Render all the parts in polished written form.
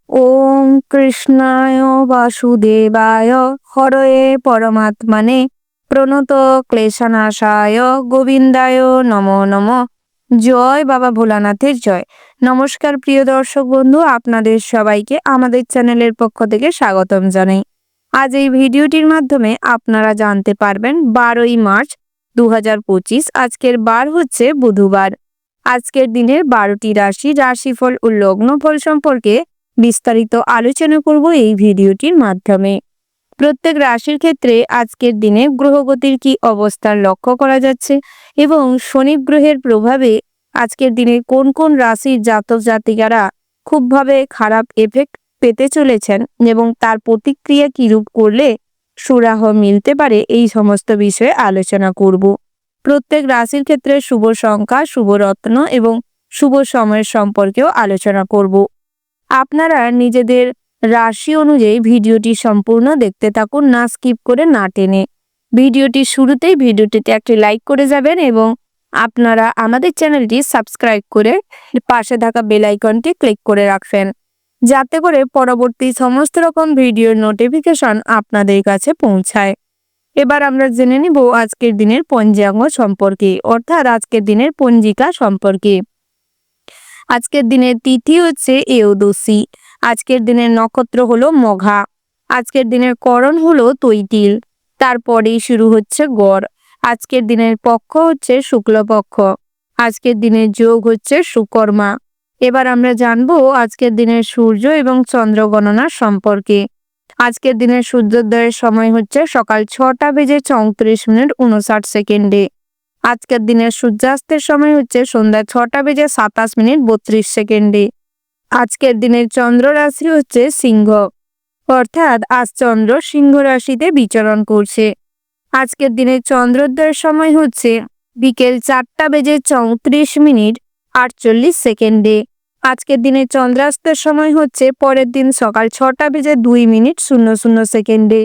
ওম কৃষ্ণায় বাসুদেবায় হরয়ে পরমাত্মনে প্রণত ক্লেশনাশায় গোবিন্দায় নমো নমঃ। জয় বাবা ভোলানাথের জয়। নমস্কার প্রিয় দর্শক বন্ধু, আপনাদের সবাইকে আমাদের চ্যানেলের পক্ষ থেকে স্বাগতম জানাই। আজ এই ভিডিওটির মাধ্যমে আপনারা জানতে পারবেন 12ই মার্চ 2025, আজকের বার হচ্ছে বুধবার। আজকের দিনের 12টি রাশিফল ও লগ্নফল সম্পর্কে বিস্তারিত আলোচনা করব এই ভিডিওটির মাধ্যমে। প্রত্যেক রাশির ক্ষেত্রে আজকের দিনে গ্রহগতির কি অবস্থান লক্ষ্য করা যাচ্ছে এবং শনি গ্রহের প্রভাবে আজকের দিনে কোন কোন রাশির জাতক জাতিকারা খুবভাবে খারাপ এফেক্ট পেতে চলেছেন এবং তার প্রতিক্রিয়া কিরূপ করলে সুরাহ মিলতে পারে, এই সমস্ত বিষয়ে আলোচনা করব। প্রত্যেক রাশির ক্ষেত্রে শুভ সংখ্যা, শুভ রত্ন এবং শুভ সময়ের সম্পর্কেও আলোচনা করব। আপনারা নিজেদের রাশি অনুযায়ী ভিডিওটি সম্পূর্ণ দেখতে থাকুন, না স্কিপ করে না টেনে। ভিডিওটির শুরুতেই ভিডিওটিতে একটি লাইক করে যাবেন এবং আপনারা আমাদের চ্যানেলটি সাবস্ক্রাইব করে পাশে থাকা বেল আইকনটি ক্লিক করে রাখবেন, যাতে করে পরবর্তী সমস্ত রকম ভিডিওর নোটিফিকেশন আপনাদের কাছে পৌঁছায়। এবার আমরা জেনে নিব আজকের দিনের পঞ্চাঙ্গ সম্পর্কে, অর্থাৎ আজকের দিনের পঞ্জিকা সম্পর্কে। আজকের দিনের তিথি হচ্ছে একাদশী। আজকের দিনের নক্ষত্র হলো মঘা। আজকের দিনের করণ হলো তৈতিল। তারপরেই শুরু হচ্ছে গড়। আজকের দিনের পক্ষ হচ্ছে শুক্লপক্ষ। আজকের দিনের যোগ হচ্ছে সুকর্মা। এবার আমরা জানবো আজকের দিনের সূর্য এবং চন্দ্র গণনা সম্পর্কে। আজকের দিনের সূর্যোদয়ের সময় হচ্ছে সকাল 6:34 আজকের দিনের সূর্যাস্তের সময় হচ্ছে সন্ধ্যা 6:27 আজকের দিনের চন্দ্র রাশি হচ্ছে সিংহ, অর্থাৎ আজ চন্দ্র সিংহ রাশিতে বিচরণ করছে। আজকের দিনের চন্দ্রোদয়ের সময় হচ্ছে বিকেল 4:34 আজকের দিনের চন্দ্রাস্তের সময় হচ্ছে পরের দিন সকাল 6:02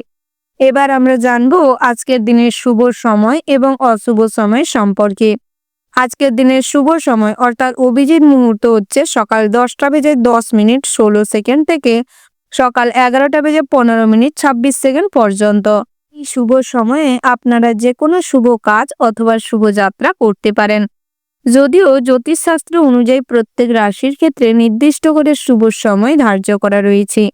এবার আমরা জানবো আজকের দিনের শুভ সময় এবং অশুভ সময় সম্পর্কে। আজকের দিনের শুভ সময় অর্থাৎ অভিজিৎ মুহূর্ত হচ্ছে সকাল 10:10 থেকে সকাল 11:15 পর্যন্ত। এই শুভ সময়ে আপনারা যে কোনো শুভ কাজ অথবা শুভযাত্রা করতে পারেন। যদিও জ্যোতিষশাস্ত্র অনুযায়ী প্রত্যেক রাশির ক্ষেত্রে নির্দিষ্ট করে শুভ সময় ধার্য করা রয়েছে।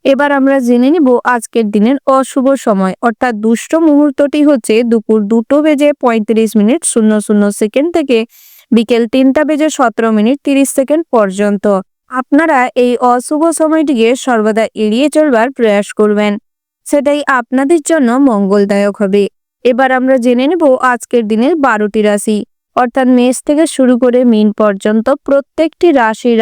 এবার আমরা জেনে নিব আজকের দিনের অশুভ সময় অর্থাৎ দুষ্ট মুহূর্তটি হচ্ছে দুপুর 2:35 থেকে বিকেল 3:17 পর্যন্ত। আপনারা এই অশুভ সময়টিকে সর্বদা এড়িয়ে চলবার প্রয়াস করবেন, সেটাই আপনাদের জন্য মঙ্গলদায়ক হবে। এবার আমরা জেনে নেব আজকের দিনের 12টি রাশি অর্থাৎ মেষ থেকে শুরু করে মীন পর্যন্ত প্রত্যেকটি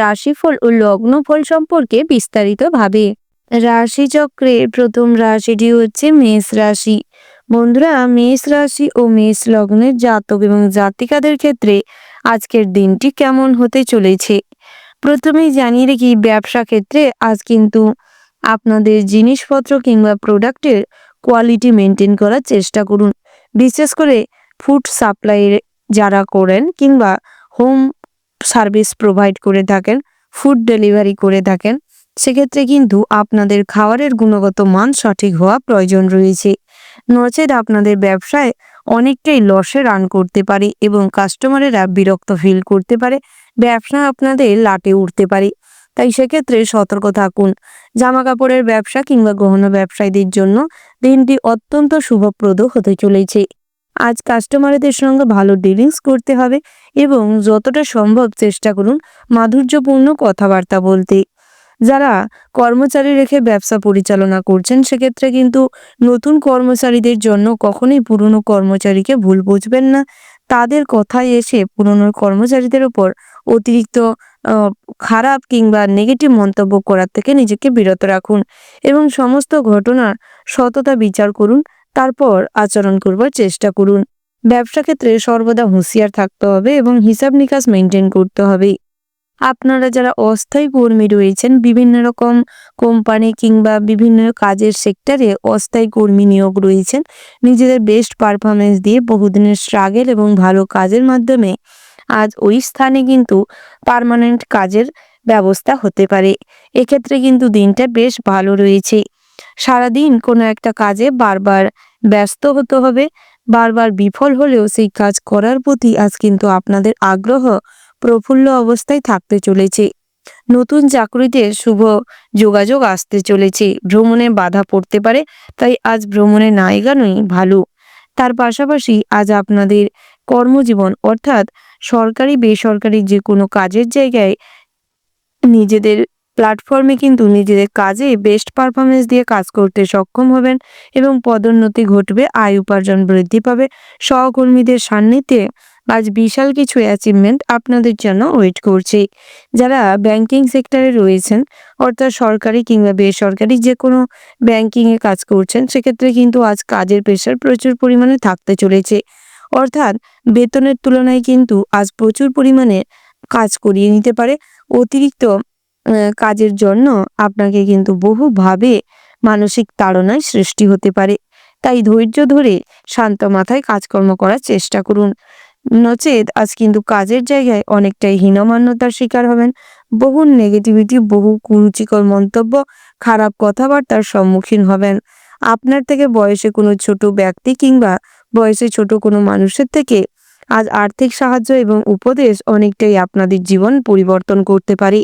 রাশিফল ও লগ্নফল সম্পর্কে বিস্তারিতভাবে। রাশিচক্রে প্রথম রাশিটি হচ্ছে মেষ রাশি। বন্ধুরা, মেষ রাশি ও মেষ লগ্নের জাতক এবং জাতিকাদের ক্ষেত্রে আজকের দিনটি কেমন হতে চলেছে প্রথমেই জানিয়ে রেখি, ব্যবসা ক্ষেত্রে আজ কিন্তু আপনাদের জিনিসপত্র কিংবা প্রোডাক্টের কোয়ালিটি মেনটেন করার চেষ্টা করুন। বিশেষ করে ফুড সাপ্লাই যারা করেন কিংবা হোম সার্ভিস প্রোভাইড করে থাকেন, ফুড ডেলিভারি করে থাকেন, সেক্ষেত্রে কিন্তু আপনাদের খাবারের গুণগত মান সঠিক হওয়া প্রয়োজন রয়েছে। নচেত আপনাদের ব্যবসায় অনেকটাই লসে রান করতে পারে এবং কাস্টমারেরা বিরক্ত ফিল করতে পারে, ব্যবসা আপনাদের লাটে উঠতে পারে। তাই সেক্ষেত্রে সতর্ক থাকুন। জামা কাপড়ের ব্যবসা কিংবা গহনা ব্যবসায়ীদের জন্য দিনটি অত্যন্ত শুভপ্রদ হতে চলেছে। আজ কাস্টমারদের সঙ্গে ভালো ডিলিংস করতে হবে এবং যতটা সম্ভব চেষ্টা করুন মাধুর্যপূর্ণ কথাবার্তা বলতে। যারা কর্মচারী রেখে ব্যবসা পরিচালনা করছেন, সেক্ষেত্রে কিন্তু নতুন কর্মচারীদের জন্য কখনোই পুরনো কর্মচারীকে ভুল বুঝবেন না। তাদের কথায় এসে পুরনো কর্মচারীদের উপর অতিরিক্ত খারাপ কিংবা নেগেটিভ মন্তব্য করার থেকে নিজেকে বিরত রাখুন এবং সমস্ত ঘটনার সততা বিচার করুন, তারপর আচরণ করবার চেষ্টা করুন। ব্যবসা ক্ষেত্রে সর্বদা হুঁশিয়ার থাকতে হবে এবং হিসাব নিকাশ মেনটেন করতে হবে। আপনারা যারা অস্থায়ী কর্মী রয়েছেন, বিভিন্ন রকম কোম্পানি কিংবা বিভিন্ন কাজের সেক্টরে অস্থায়ী কর্মী নিয়োগ রয়েছেন, নিজেদের বেস্ট পারফরমেন্স দিয়ে বহুদিনের স্ট্রাগল এবং ভালো কাজের মাধ্যমে আজ ওই স্থানে কিন্তু পার্মানেন্ট কাজের ব্যবস্থা হতে পারে। এক্ষেত্রে কিন্তু দিনটা বেশ ভালো রয়েছে। সারাদিন কোনো একটা কাজে বারবার ব্যস্ত হতে হবে। বারবার বিফল হলেও সেই কাজ করার প্রতি আজ কিন্তু আপনাদের আগ্রহ প্রফুল্ল অবস্থায় থাকতে চলেছে। নতুন চাকরিতে শুভ যোগাযোগ আসতে চলেছে। ভ্রমণে বাধা পড়তে পারে, তাই আজ ভ্রমণে না এগোনোই ভালো। তার পাশাপাশি আজ আপনাদের কর্মজীবন অর্থাৎ সরকারি বেসরকারি যে কোনো কাজের জায়গায় নিজেদের প্ল্যাটফর্মে কিন্তু নিজেদের কাজে বেস্ট পারফরমেন্স দিয়ে কাজ করতে সক্ষম হবেন এবং পদোন্নতি ঘটবে, আয় উপার্জন বৃদ্ধি পাবে। সহকর্মীদের সান্নিধ্যে আজ বিশাল কিছু অ্যাচিভমেন্ট আপনাদের জন্য ওয়েট করছে। যারা ব্যাংকিং সেক্টরে রয়েছেন অর্থাৎ সরকারি কিংবা বেসরকারি যে কোনো ব্যাংকিংয়ে কাজ করছেন, সেক্ষেত্রে কিন্তু আজ কাজের প্রেশার প্রচুর পরিমাণে থাকতে চলেছে। অর্থাৎ বেতনের তুলনায় কিন্তু আজ প্রচুর পরিমাণে কাজ করিয়ে নিতে পারে। অতিরিক্ত কাজের জন্য আপনাকে কিন্তু বহুভাবে মানসিক তাড়নার সৃষ্টি হতে পারে। তাই ধৈর্য ধরে শান্ত মাথায় কাজকর্ম করার চেষ্টা করুন। নচেৎ আজ কিন্তু কাজের জায়গায় অনেকটাই হীনমান্যতার শিকার হবেন। বহু নেগেটিভিটি, বহু কুরুচিকর মন্তব্য, খারাপ কথাবার্তার সম্মুখীন হবেন। আপনার থেকে বয়সে কোনো ছোট ব্যক্তি কিংবা বয়সে ছোট কোনো মানুষের থেকে আজ আর্থিক সাহায্য এবং উপদেশ অনেকটাই আপনাদের জীবন পরিবর্তন করতে পারে।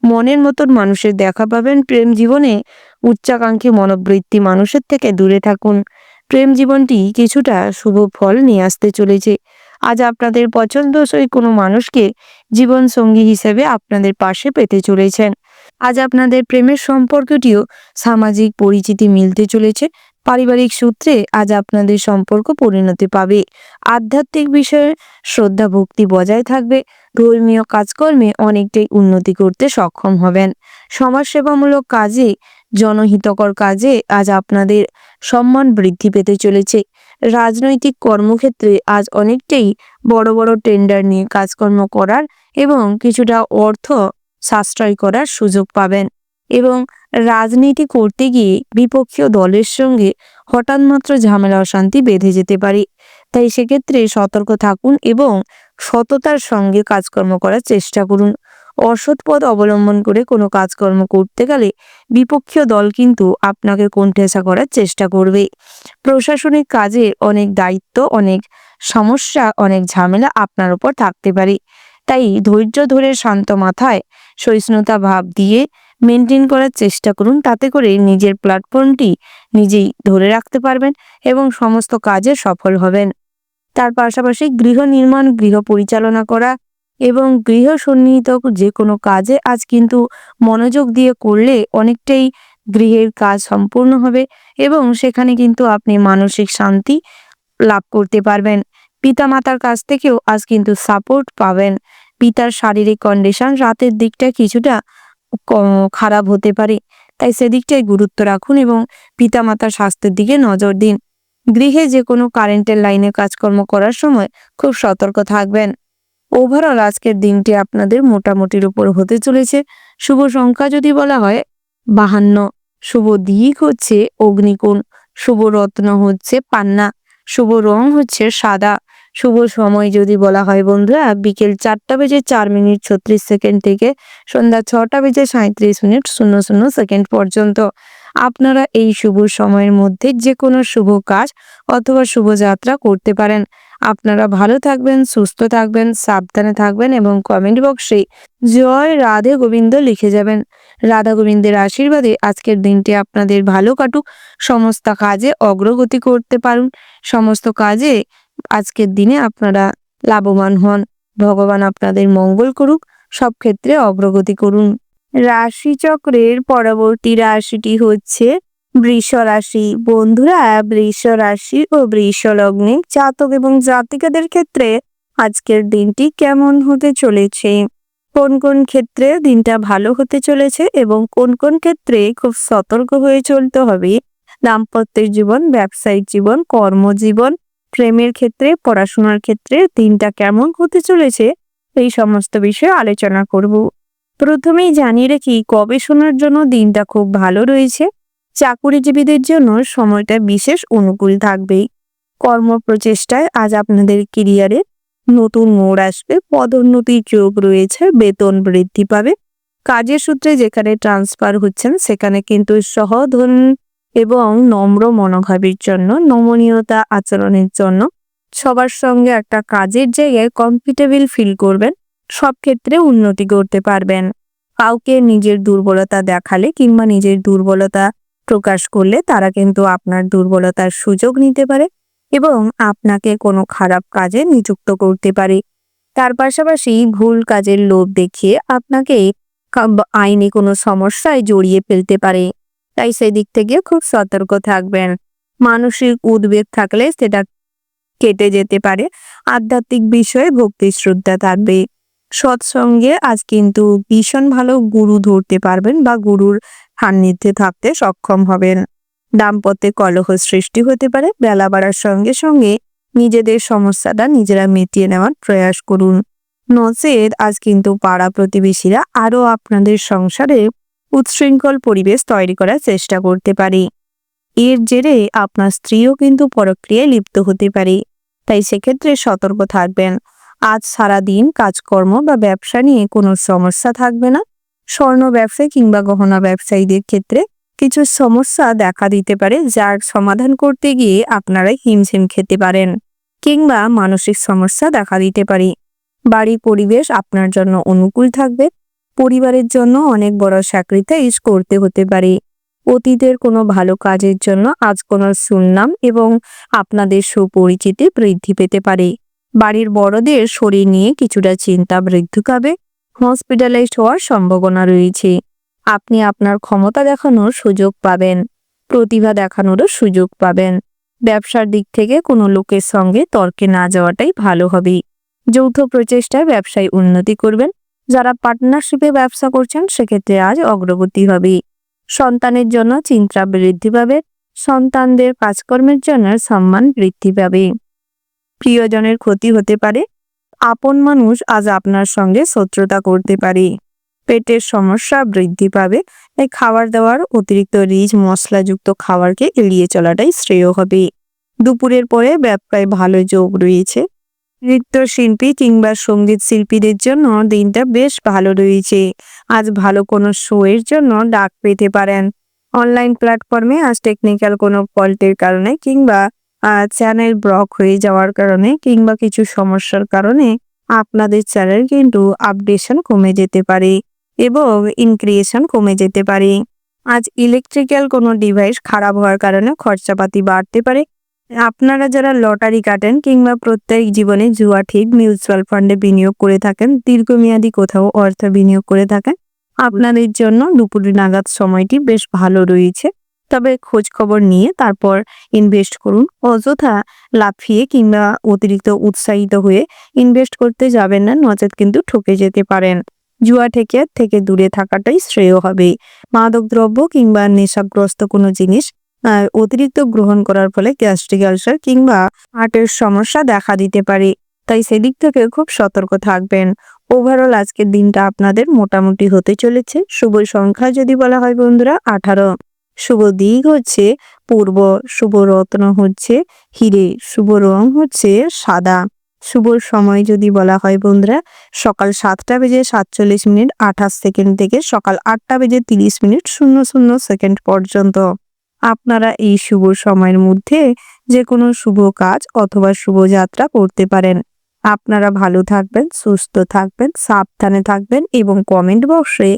মনের মতন মানুষের দেখা পাবেন। প্রেম জীবনে উচ্চাকাঙ্ক্ষী মনোবৃত্তি মানুষের থেকে দূরে থাকুন। প্রেম জীবনটি কিছুটা শুভ ফল নিয়ে আসতে চলেছে। আজ আপনাদের পছন্দসই কোনো মানুষকে জীবন সঙ্গী হিসেবে আপনাদের পাশে পেতে চলেছেন। আজ আপনাদের প্রেমের সম্পর্কটিও সামাজিক পরিচিতি মিলতে চলেছে। পারিবারিক সূত্রে আজ আপনাদের সম্পর্ক পরিণতি পাবে। আধ্যাত্মিক বিষয়ে শ্রদ্ধা ভক্তি বজায় থাকবে। ধর্মীয় কাজকর্মে অনেকটাই উন্নতি করতে সক্ষম হবেন। সমাজসেবামূলক কাজে, জনহিতকর কাজে আজ আপনাদের সম্মান বৃদ্ধি পেতে চলেছে। রাজনৈতিক কর্মক্ষেত্রে আজ অনেকটাই বড় বড় টেন্ডার নিয়ে কাজকর্ম করার এবং কিছুটা অর্থ সাশ্রয় করার সুযোগ পাবেন এবং রাজনীতি করতে গিয়ে বিপক্ষীয় দলের সঙ্গে হঠাৎ মাত্র ঝামেলা অশান্তি বেঁধে যেতে পারে। তাই সেক্ষেত্রে সতর্ক থাকুন এবং সততার সঙ্গে কাজকর্ম করার চেষ্টা করুন। অসৎ পথ অবলম্বন করে কোনো কাজকর্ম করতে গেলে বিপক্ষীয় দল কিন্তু আপনাকে কোণঠাসা করার চেষ্টা করবে। প্রশাসনিক কাজে অনেক দায়িত্ব, অনেক সমস্যা, অনেক ঝামেলা আপনার উপর থাকতে পারে। তাই ধৈর্য ধরে শান্ত মাথায় সহিষ্ণুতা ভাব দিয়ে মেনটেন করার চেষ্টা করুন। তাতে করে নিজের প্ল্যাটফর্মটি নিজেই ধরে রাখতে পারবেন এবং সমস্ত কাজে সফল হবেন। তার পাশাপাশি গৃহ নির্মাণ, গৃহ পরিচালনা করা এবং গৃহ সন্নিহিত যে কোনো কাজে আজ কিন্তু মনোযোগ দিয়ে করলে অনেকটাই গৃহের কাজ সম্পূর্ণ হবে এবং সেখানে কিন্তু আপনি মানসিক শান্তি লাভ করতে পারবেন। পিতামাতার কাছ থেকেও আজ কিন্তু সাপোর্ট পাবেন। পিতার শারীরিক কন্ডিশন রাতের দিকটা কিছুটা খারাপ হতে পারে, তাই সেদিকটাই গুরুত্ব রাখুন এবং পিতামাতার স্বাস্থ্যের দিকে নজর দিন। গৃহে যে কোনো কারেন্টের লাইনে কাজকর্ম করার সময় খুব সতর্ক থাকবেন। ওভারঅল আজকের দিনটি আপনাদের মোটামুটির উপর হতে চলেছে। শুভ সংখ্যা যদি বলা হয় 52, শুভ দিক হচ্ছে অগ্নিকোণ, শুভ রত্ন হচ্ছে পান্না, শুভ রং হচ্ছে সাদা। শুভ সময় যদি বলা হয় বন্ধুরা বিকেল 4:04:36 থেকে সন্ধ্যা 6:37:00 পর্যন্ত। আপনারা এই শুভ সময়ের মধ্যে যে কোনো শুভ কাজ অথবা শুভযাত্রা করতে পারেন। আপনারা ভালো থাকবেন, সুস্থ থাকবেন, সাবধানে থাকবেন এবং কমেন্ট বক্সে জয় রাধে গোবিন্দ লিখে যাবেন। রাধা গোবিন্দের আশীর্বাদে আজকের দিনটি আপনাদের ভালো কাটুক, সমস্ত কাজে অগ্রগতি করতে পারুন, সমস্ত কাজে আজকের দিনে আপনারা লাভবান হন। ভগবান আপনাদের মঙ্গল করুক, সব ক্ষেত্রে অগ্রগতি করুন। রাশিচক্রের পরবর্তী রাশিটি হচ্ছে বৃষ রাশি। বন্ধুরা, বৃষ রাশি ও বৃষ লগ্নের জাতক এবং জাতিকাদের ক্ষেত্রে আজকের দিনটি কেমন হতে চলেছে, কোন কোন ক্ষেত্রে দিনটা ভালো হতে চলেছে এবং কোন কোন ক্ষেত্রে খুব সতর্ক হয়ে চলতে হবে, দাম্পত্যের জীবন, ব্যবসায়িক জীবন, কর্মজীবন, প্রেমের ক্ষেত্রে, পড়াশোনার ক্ষেত্রে দিনটা কেমন হতে চলেছে, এই সমস্ত বিষয়ে আলোচনা করব। প্রথমেই জানিয়ে রাখি গবেষণার জন্য দিনটা খুব ভালো রয়েছে। চাকুরিজীবীদের জন্য সময়টা বিশেষ অনুকূল থাকবে। কর্ম প্রচেষ্টায় আজ আপনাদের ক্যারিয়ারে নতুন মোড় আসবে, পদোন্নতির যোগ রয়েছে, বেতন বৃদ্ধি পাবে, কাজের সূত্রে যেখানে ট্রান্সফার হচ্ছেন সেখানে কিন্তু সহধন এবং নম্র মনোভাবের জন্য, নমনীয়তা আচরণের জন্য সবার সঙ্গে একটা কাজের জায়গায় কমফর্টেবল ফিল করবেন, সব ক্ষেত্রে উন্নতি করতে পারবেন। কাউকে নিজের দুর্বলতা দেখালে কিংবা নিজের দুর্বলতা প্রকাশ করলে তারা কিন্তু আপনার দুর্বলতার সুযোগ নিতে পারে এবং আপনাকে কোনো খারাপ কাজে নিযুক্ত করতে পারে। তার পাশাপাশি ভুল কাজের লোভ দেখিয়ে আপনাকে আইনি কোনো সমস্যায় জড়িয়ে ফেলতে পারে। তাই সেদিক থেকে খুব সতর্ক থাকবেন। মানসিক উদ্বেগ থাকলে সেটা কেটে যেতে পারে। আধ্যাত্মিক বিষয়ে ভক্তি শ্রদ্ধা থাকবে। সৎসঙ্গে আজ কিন্তু ভীষণ ভালো গুরু ধরতে পারবেন বা গুরুর সান্নিধ্যে থাকতে সক্ষম হবেন। দাম্পত্যে কলহ সৃষ্টি হতে পারে। বেলা বাড়ার সঙ্গে সঙ্গে নিজেদের সমস্যাটা নিজেরা মিটিয়ে নেওয়ার প্রয়াস করুন। নচেত আজ কিন্তু পাড়া প্রতিবেশীরা আরো আপনাদের সংসারে উচ্ছৃঙ্খল পরিবেশ তৈরি করার চেষ্টা করতে পারে। এর জেরে আপনার স্ত্রীও কিন্তু পরক্রিয়ায় লিপ্ত হতে পারে। তাই সেক্ষেত্রে সতর্ক থাকবেন। আজ সারা দিন কাজকর্ম বা ব্যবসা নিয়ে কোনো সমস্যা থাকবে না। স্বর্ণ ব্যবসায়ী কিংবা গহনা ব্যবসায়ীদের ক্ষেত্রে কিছু সমস্যা দেখা দিতে পারে, যার সমাধান করতে গিয়ে আপনারা হিমশিম খেতে পারেন কিংবা মানসিক সমস্যা দেখা দিতে পারে। বাড়ির পরিবেশ আপনার জন্য অনুকূল থাকবে। পরিবারের জন্য অনেক বড় স্যাক্রিফাইস করতে হতে পারে। অতীতের কোনো ভালো কাজের জন্য আজ কোনো সুনাম এবং আপনাদের সুপরিচিতি বৃদ্ধি পেতে পারে। বাড়ির বড়দের শরীর নিয়ে কিছুটা চিন্তা বৃদ্ধি পাবে। হসপিটালাইজড হওয়ার সম্ভাবনা রয়েছে। আপনি আপনার ক্ষমতা দেখানোর সুযোগ পাবেন, প্রতিভা দেখানোরও সুযোগ পাবেন। ব্যবসার দিক থেকে কোনো লোকের সঙ্গে তর্কে না যাওয়াটাই ভালো হবে। যৌথ প্রচেষ্টায় ব্যবসায় উন্নতি করবেন। যারা পার্টনারশিপে ব্যবসা করছেন সেক্ষেত্রে আজ অগ্রগতি হবে। সন্তানের জন্য চিন্তা বৃদ্ধি পাবে। সন্তানদের কাজকর্মের জন্য সম্মান বৃদ্ধি পাবে। প্রিয়জনের ক্ষতি হতে পারে। আপন মানুষ আজ আপনার সঙ্গে শত্রুতা করতে পারে। পেটের সমস্যা বৃদ্ধি পাবে। এই খাবার দাবার অতিরিক্ত রিচ মশলাযুক্ত খাবারকে এড়িয়ে চলাটাই শ্রেয় হবে। দুপুরের পরে ব্যবসায় ভালো যোগ রয়েছে। নৃত্যশিল্পী কিংবা সঙ্গীত শিল্পীদের জন্য দিনটা বেশ ভালো রয়েছে। আজ ভালো কোনো শো এর জন্য ডাক পেতে পারেন। অনলাইন প্ল্যাটফর্মে আজ টেকনিক্যাল কোনো ফল্টের কারণে কিংবা চ্যানেল ব্লক হয়ে যাওয়ার কারণে কিংবা কিছু সমস্যার কারণে আপনাদের চ্যানেল কিন্তু আপডেশন কমে যেতে পারে এবং ইনক্রিয়েশন কমে যেতে পারে। আজ ইলেকট্রিক্যাল কোনো ডিভাইস খারাপ হওয়ার কারণে খরচাপাতি বাড়তে পারে। আপনারা যারা লটারি কাটেন কিংবা প্রত্যেক জীবনে জুয়া ঠিক মিউচুয়াল ফান্ডে বিনিয়োগ করে থাকেন, দীর্ঘমেয়াদী কোথাও অর্থ বিনিয়োগ করে থাকেন, আপনাদের জন্য দুপুর নাগাদ সময়টি বেশ ভালো রয়েছে। তবে খোঁজ খবর নিয়ে তারপর ইনভেস্ট করুন। অযথা লাফিয়ে কিংবা অতিরিক্ত উৎসাহিত হয়ে ইনভেস্ট করতে যাবেন না, নচেত কিন্তু ঠকে যেতে পারেন। জুয়া থেকে দূরে থাকাটাই শ্রেয় হবে। মাদকদ্রব্য কিংবা নেশাগ্রস্ত কোনো জিনিস অতিরিক্ত গ্রহণ করার ফলে গ্যাস্ট্রিক আলসার কিংবা হার্টের সমস্যা দেখা দিতে পারে। তাই সেদিক থেকে খুব সতর্ক থাকবেন। ওভারঅল আজকের দিনটা আপনাদের মোটামুটি হতে চলেছে। শুভ সংখ্যা যদি বলা হয় বন্ধুরা 18। শুভ দিক হচ্ছে পূর্ব। শুভ রত্ন হচ্ছে হিরে। শুভ রং হচ্ছে সাদা। শুভ সময় যদি বলা হয় বন্ধুরা সকাল 7:47:28 থেকে সকাল 8:30:00 পর্যন্ত। আপনারা এই শুভ সময়ের মধ্যে যে কোনো শুভ কাজ অথবা শুভযাত্রা করতে পারেন। আপনারা ভালো থাকবেন, সুস্থ থাকবেন, সাবধানে থাকবেন এবং কমেন্ট বক্সে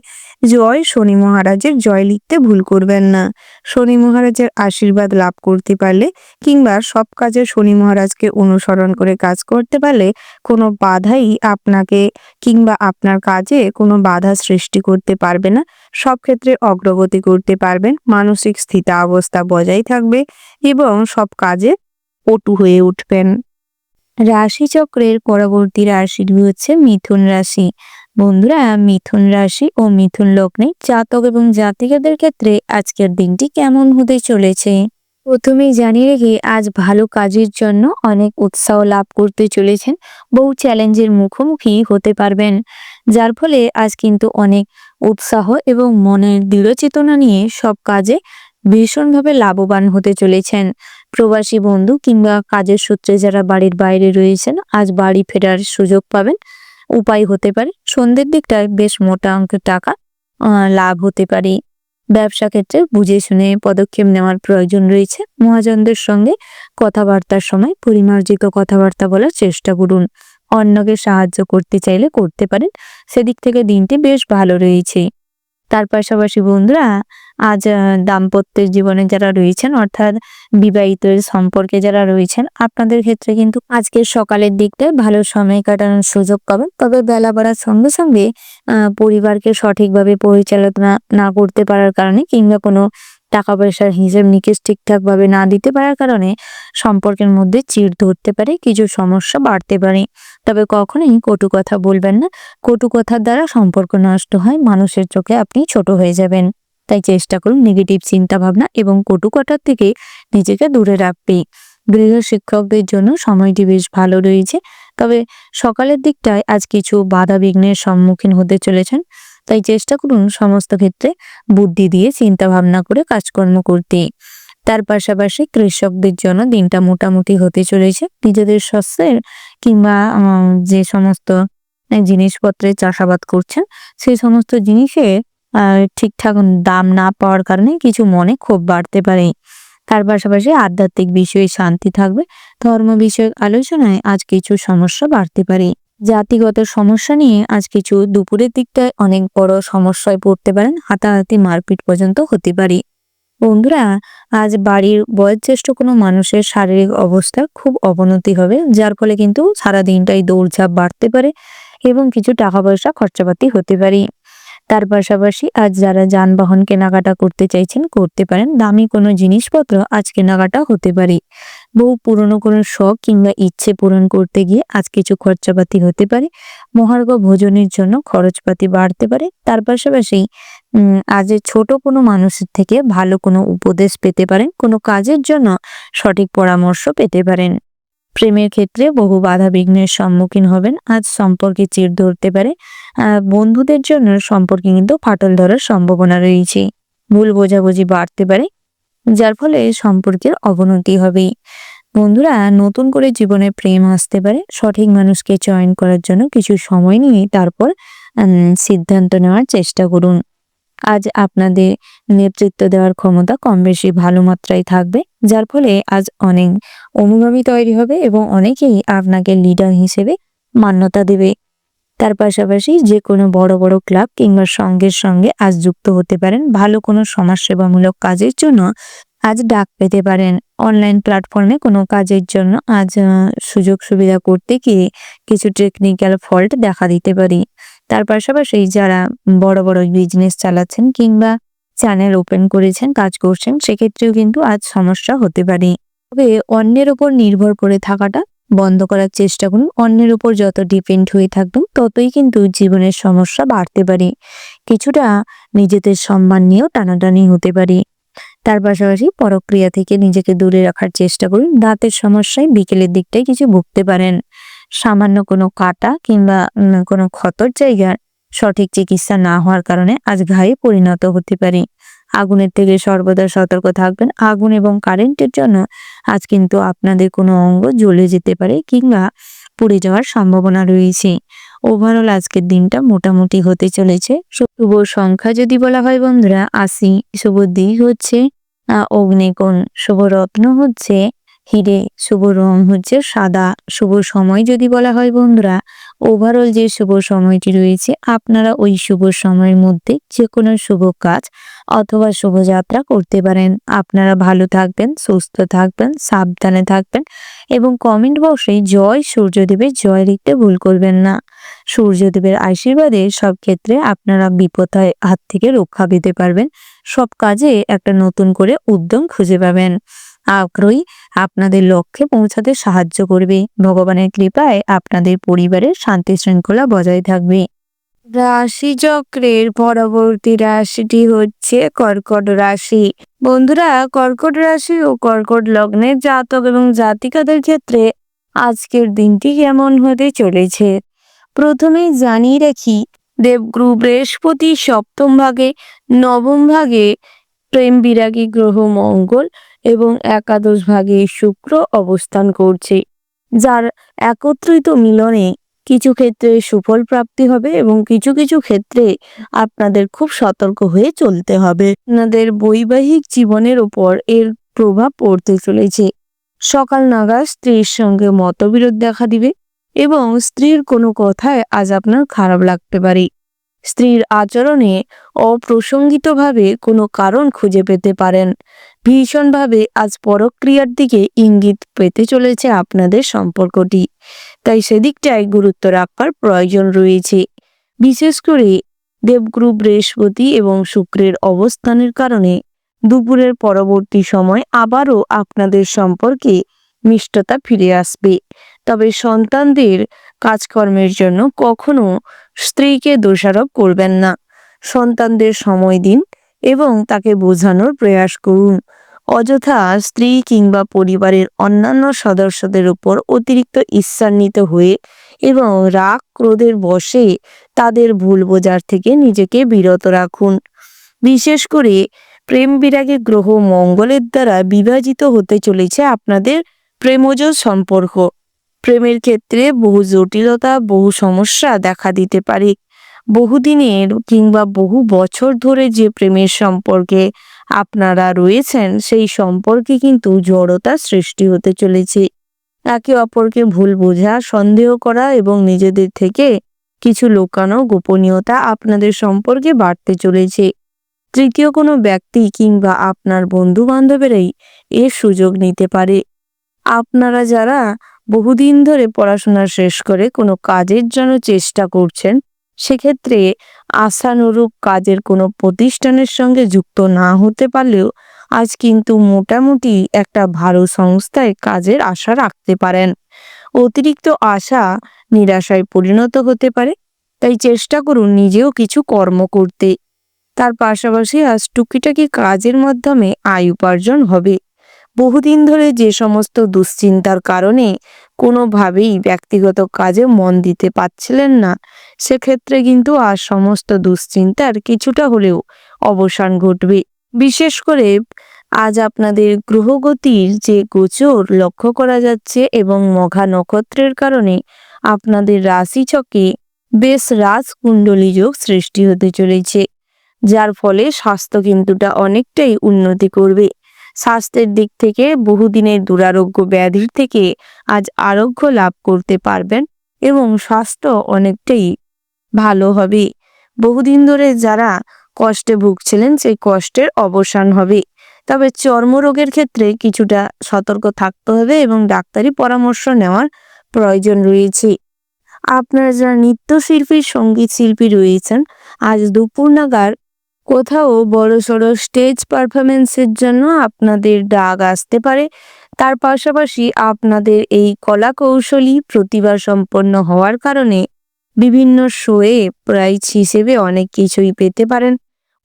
জয় শনি মহারাজের জয় লিখতে ভুল করবেন না। শনি মহারাজের আশীর্বাদ লাভ করতে পারলে কিংবা সব কাজে শনি মহারাজকে অনুসরণ করে কাজ করতে পারলে কোনো বাধাই আপনাকে কিংবা আপনার কাজে কোনো বাধা সৃষ্টি করতে পারবে না। সব ক্ষেত্রে অগ্রগতি করতে পারবেন। মানসিক স্থিতাবস্থা বজায় থাকবে এবং সব কাজে পটু হয়ে উঠবেন। রাশিচক্রের পরবর্তী রাশিটি হচ্ছে মিথুন রাশি। বন্ধুরা, মিথুন রাশি ও মিথুন লগ্নে জাতক এবং জাতিকাদের ক্ষেত্রে আজকের দিনটি কেমন হতে চলেছে প্রথমেই জানিয়ে রেখে আজ ভালো কাজের জন্য অনেক উৎসাহ লাভ করতে চলেছেন। বহু চ্যালেঞ্জের মুখোমুখি হতে পারবেন, যার ফলে আজ কিন্তু অনেক উৎসাহ এবং মনের দৃঢ় চেতনা নিয়ে সব কাজে ভীষণভাবে লাভবান হতে চলেছেন। প্রবাসী বন্ধু কিংবা কাজের সূত্রে যারা বাড়ির বাইরে রয়েছেন আজ বাড়ি ফেরার সুযোগ পাবেন, উপায় হতে পারে। সন্ধ্যের দিকটায় বেশ মোটা অঙ্কের টাকা লাভ হতে পারে। ব্যবসা ক্ষেত্রে বুঝে শুনে পদক্ষেপ নেওয়ার প্রয়োজন রয়েছে। মহাজনদের সঙ্গে কথাবার্তার সময় পরিমার্জিত কথাবার্তা বলার চেষ্টা করুন। অন্যকে সাহায্য করতে চাইলে করতে পারেন। সেদিক থেকে দিনটি বেশ ভালো রয়েছে। তার পাশাপাশি বন্ধুরা, আজ দাম্পত্যের জীবনে যারা রয়েছেন, অর্থাৎ বিবাহিত সম্পর্কে যারা রয়েছেন, আপনাদের ক্ষেত্রে কিন্তু আজকের সকালের দিকটায় ভালো সময় কাটানোর সুযোগ পাবেন। তবে বেলা বাড়ার সঙ্গে সঙ্গে পরিবারকে সঠিকভাবে পরিচালনা না করতে পারার কারণে কিংবা কোনো টাকা পয়সার হিসেব নিকেশ ঠিকঠাক ভাবে না দিতে পারার কারণে সম্পর্কের মধ্যে চিড় ধরতে পারে, কিছু সমস্যা বাড়তে পারে। তবে কখনোই কটু কথা বলবেন না। কটু কথার দ্বারা সম্পর্ক নষ্ট হয়, মানুষের চোখে আপনি ছোট হয়ে যাবেন। তাই চেষ্টা করুন নেগেটিভ চিন্তা ভাবনা এবং কটু কথার থেকে নিজেকে দূরে রাখবে। গৃহ শিক্ষকদের জন্য সময়টি বেশ ভালো রয়েছে। তবে সকালের দিকটায় আজ কিছু বাধা বিঘ্নের সম্মুখীন হতে চলেছেন। তাই চেষ্টা করুন সমস্ত ক্ষেত্রে বুদ্ধি দিয়ে চিন্তা ভাবনা করে কাজকর্ম করতে। তার পাশাপাশি কৃষকদের জন্য দিনটা মোটামুটি হতে চলেছে। নিজেদের শস্যের কিংবা যে সমস্ত জিনিসপত্রের চাষাবাদ করছেন, সেই সমস্ত জিনিসের ঠিকঠাক দাম না পাওয়ার কারণে কিছু মনে ক্ষোভ বাড়তে পারে। তার পাশাপাশি আধ্যাত্মিক বিষয়ে শান্তি থাকবে। ধর্ম বিষয়ক আলোচনায় আজ কিছু সমস্যা বাড়তে পারে। জাতিগত সমস্যা নিয়ে আজ কিছু দুপুরের দিকটায় অনেক বড় সমস্যায় পড়তে পারেন। হাতাহাতি মারপিট পর্যন্ত হতে পারে। বন্ধুরা, আজ বাড়ির বয়োজ্যেষ্ঠ কোনো মানুষের শারীরিক অবস্থা খুব অবনতি হবে, যার ফলে কিন্তু সারা দিনটাই দৌড়ঝাঁপ বাড়তে পারে এবং কিছু টাকা পয়সা খরচাপাতি হতে পারে। তার পাশাপাশি আজ যারা যানবাহন কেনাকাটা করতে চাইছেন করতে পারেন। দামি কোনো জিনিসপত্র আজ কেনাকাটা হতে পারে। বহু পুরনো কোনো শখ কিংবা ইচ্ছে পূরণ করতে গিয়ে আজ কিছু খরচাপাতি হতে পারে। মহার্ঘ ভোজনের জন্য খরচপাতি বাড়তে পারে। তার পাশাপাশি আজ ছোট কোনো মানুষের থেকে ভালো কোনো উপদেশ পেতে পারেন। কোনো কাজের জন্য সঠিক পরামর্শ পেতে পারেন। প্রেমের ক্ষেত্রে বহু বাধা বিঘ্নের সম্মুখীন হবেন। আজ সম্পর্কে চিড় ধরতে পারে। বন্ধুদের জন্য সম্পর্কে কিন্তু ফাটল ধরার সম্ভাবনা রয়েছে। ভুল বোঝাবুঝি বাড়তে পারে, যার ফলে সম্পর্কের অবনতি হবে। বন্ধুরা, নতুন করে জীবনে প্রেম আসতে পারে। সঠিক মানুষকে চয়ন করার জন্য কিছু সময় নিয়ে তারপর সিদ্ধান্ত নেওয়ার চেষ্টা করুন। আজ আপনাদের নেতৃত্ব দেওয়ার ক্ষমতা কম বেশি ভালো মাত্রায় থাকবে, যার ফলে আজ অনেক অনুগামী তৈরি হবে এবং অনেকেই আপনাকে লিডার হিসেবে মান্যতা দেবে। তার পাশাপাশি যে কোনো বড় বড় ক্লাব কিংবা সংঘের সঙ্গে আজ যুক্ত হতে পারেন। ভালো কোনো সমাজসেবামূলক কাজের জন্য আজ ডাক পেতে পারেন। অনলাইন প্ল্যাটফর্মে কোনো কাজের জন্য আজ সুযোগ সুবিধা করতে গিয়ে কিছু টেকনিক্যাল ফল্ট দেখা দিতে পারে। তার পাশাপাশি যারা বড় বড় বিজনেস চালাচ্ছেন কিংবা চ্যানেল ওপেন করেছেন, কাজ করছেন, সেক্ষেত্রেও কিন্তু আজ সমস্যা হতে পারে। তবে অন্যের উপর নির্ভর করে থাকাটা বন্ধ করার চেষ্টা করুন। অন্যের উপর যত ডিপেন্ড হয়ে থাকবেন ততই কিন্তু জীবনের সমস্যা বাড়তে পারে। কিছুটা নিজেদের সম্মান নিয়েও টানাটানি হতে পারে। তার পাশাপাশি পরক্রিয়া থেকে নিজেকে দূরে রাখার চেষ্টা করুন। দাঁতের সমস্যায় বিকেলের দিকটায় কিছু ভুগতে পারেন। সামান্য কোনো কাটা কিংবা কোনো ক্ষতর জায়গার সঠিক চিকিৎসা না হওয়ার কারণে আজ ঘায়ে পরিণত হতে পারে। আগুনের থেকে সর্বদা সতর্ক থাকবেন। আগুন এবং কারেন্টের জন্য আজ কিন্তু আপনাদের কোনো অঙ্গ জ্বলে যেতে পারে কিংবা পুড়ে যাওয়ার সম্ভাবনা রয়েছে। ওভারঅল আজকের দিনটা মোটামুটি হতে চলেছে। শুভ সংখ্যা যদি বলা হয় বন্ধুরা 80, শুভ দিক হচ্ছে অগ্নিকোণ, শুভ রত্ন হচ্ছে হিরে, শুভ রং হচ্ছে সাদা। শুভ সময় যদি বলা হয় বন্ধুরা, ওভারঅল যে শুভ সময়টি রয়েছে, আপনারা ওই শুভ সময়ের মধ্যে যে কোনো শুভ কাজ অথবা শুভযাত্রা করতে পারেন। আপনারা ভালো থাকবেন, সুস্থ থাকবেন, সাবধানে থাকবেন এবং কমেন্ট বক্সে জয় সূর্যদেবের জয় লিখতে ভুল করবেন না। সূর্যদেবের আশীর্বাদে সব ক্ষেত্রে আপনারা বিপদ হাত থেকে রক্ষা পেতে পারবেন। সব কাজে একটা নতুন করে উদ্যম খুঁজে পাবেন। আগ্রহী আপনাদের লক্ষ্যে পৌঁছাতে সাহায্য করবে। ভগবানের কৃপায় আপনাদের পরিবারের শান্তি শৃঙ্খলা বজায় থাকবে। রাশিচক্রের পরবর্তী রাশিটি হচ্ছে কর্কট রাশি। বন্ধুরা, কর্কট রাশি ও কর্কট লগ্নের জাতক এবং জাতিকাদের ক্ষেত্রে আজকের দিনটি কেমন হতে চলেছে। প্রথমেই জানিয়ে রাখি, দেবগুরু বৃহস্পতি সপ্তম ভাগে, নবম ভাগে প্রেম বিরাগী গ্রহ মঙ্গল এবং একাদশ ভাগে শুক্র অবস্থান করছে, যার একত্রিত মিলনে কিছু ক্ষেত্রে সুফল প্রাপ্তি হবে এবং কিছু কিছু ক্ষেত্রে আপনাদের খুব সতর্ক হয়ে চলতে হবে। আপনাদের বৈবাহিক জীবনের ওপর এর প্রভাব পড়তে চলেছে। সকাল নাগাদ স্ত্রীর সঙ্গে মতবিরোধ দেখা দিবে এবং স্ত্রীর কোনো কথায় আজ আপনার খারাপ লাগতে পারে। স্ত্রীর আচরণে অপ্রসঙ্গিতভাবে কোনো কারণ খুঁজে পেতে পারেন। ভীষণভাবে আজ পরক্রিয়ার দিকে ইঙ্গিত পেতে চলেছে আপনাদের সম্পর্কটি, তাই সেদিকটায় গুরুত্ব রাখার প্রয়োজন রয়েছে। বিশেষ করে দেবগুরু বৃহস্পতি এবং শুক্রের অবস্থানের কারণে দুপুরের পরবর্তী সময় আবারও আপনাদের সম্পর্কে মিষ্টতা ফিরে আসবে। তবে সন্তানদের কাজকর্মের জন্য কখনো স্ত্রীকে দোষারোপ করবেন না। সন্তানদের সময় দিন এবং তাকে বোঝানোর প্রয়াস করুন। অযথা স্ত্রী কিংবা পরিবারের অন্যান্য সদস্যদের উপর অতিরিক্ত ঈর্ষান্বিত হয়ে এবং রাগ ক্রোধের বশে তাদের ভুল বোঝার থেকে নিজেকে বিরত রাখুন। বিশেষ করে প্রেম বিরাগী গ্রহ মঙ্গলের দ্বারা বিভাজিত হতে চলেছে আপনাদের প্রেমজ সম্পর্ক। প্রেমের ক্ষেত্রে বহু জটিলতা, বহু সমস্যা দেখা দিতে পারে। বহুদিনের কিংবা বহু বছর ধরে যে প্রেমের সম্পর্কে আপনারা রয়েছেন সেই সম্পর্কে কিন্তু জড়তা সৃষ্টি হতে চলেছে। একে অপরকে ভুল বোঝা, সন্দেহ করা এবং নিজেদের থেকে কিছু লুকানো গোপনীয়তা আপনাদের সম্পর্কে বাড়তে চলেছে। তৃতীয় কোনো ব্যক্তি কিংবা আপনার বন্ধু বান্ধবেরাই এর সুযোগ নিতে পারে। আপনারা যারা বহুদিন ধরে পড়াশোনা শেষ করে কোনো কাজের জন্য চেষ্টা করছেন, সেক্ষেত্রে আশানুরূপ কাজের কোনো প্রতিষ্ঠানের সঙ্গে যুক্ত না হতে পারলেও আজ কিন্তু মোটামুটি একটা ভালো সংস্থায় কাজের আশা রাখতে পারেন। অতিরিক্ত আশা নিরাশায় পরিণত হতে পারে, তাই চেষ্টা করুন নিজেও কিছু কর্ম করতে। তার পাশাপাশি আজ টুকিটাকি কাজের মাধ্যমে আয় উপার্জন হবে। বহুদিন ধরে যে সমস্ত দুশ্চিন্তার কারণে কোনোভাবেই ব্যক্তিগত কাজে মন দিতে পারছিলেন না, সেক্ষেত্রে কিন্তু আজ সমস্ত দুশ্চিন্তার কিছুটা হলেও অবসান ঘটবে। বিশেষ করে আজ আপনাদের গ্রহগতির যে গোচর লক্ষ্য করা যাচ্ছে এবং মঘা নক্ষত্রের কারণে আপনাদের রাশিচক্রে বেশ রাজকুণ্ডলী যোগ সৃষ্টি হতে চলেছে, যার ফলে স্বাস্থ্য কিন্তুটা অনেকটাই উন্নতি করবে। স্বাস্থ্যের দিক থেকে বহুদিনের দুরারোগ্য ব্যাধির থেকে আজ আরোগ্য লাভ করতে পারবেন এবং স্বাস্থ্য অনেকটাই ভালো হবে। বহুদিন ধরে যারা কষ্টে ভুগছিলেন সেই কষ্টের অবসান হবে। তবে চর্মরোগের ক্ষেত্রে কিছুটা সতর্ক থাকতে হবে এবং ডাক্তারি পরামর্শ নেওয়ার প্রয়োজন রয়েছে। আপনারা যারা নৃত্যশিল্পী, সঙ্গীত শিল্পী রয়েছেন, আজ দুপুর নাগাদ কোথাও বড়সড় স্টেজ পারফরমেন্সের জন্য আপনাদের ডাক আসতে পারে। তার পাশাপাশি আপনাদের এই কলা কৌশলী প্রতিভা সম্পন্ন হওয়ার কারণে বিভিন্ন শোয়ে প্রাইজ হিসেবে অনেক কিছুই পেতে পারেন।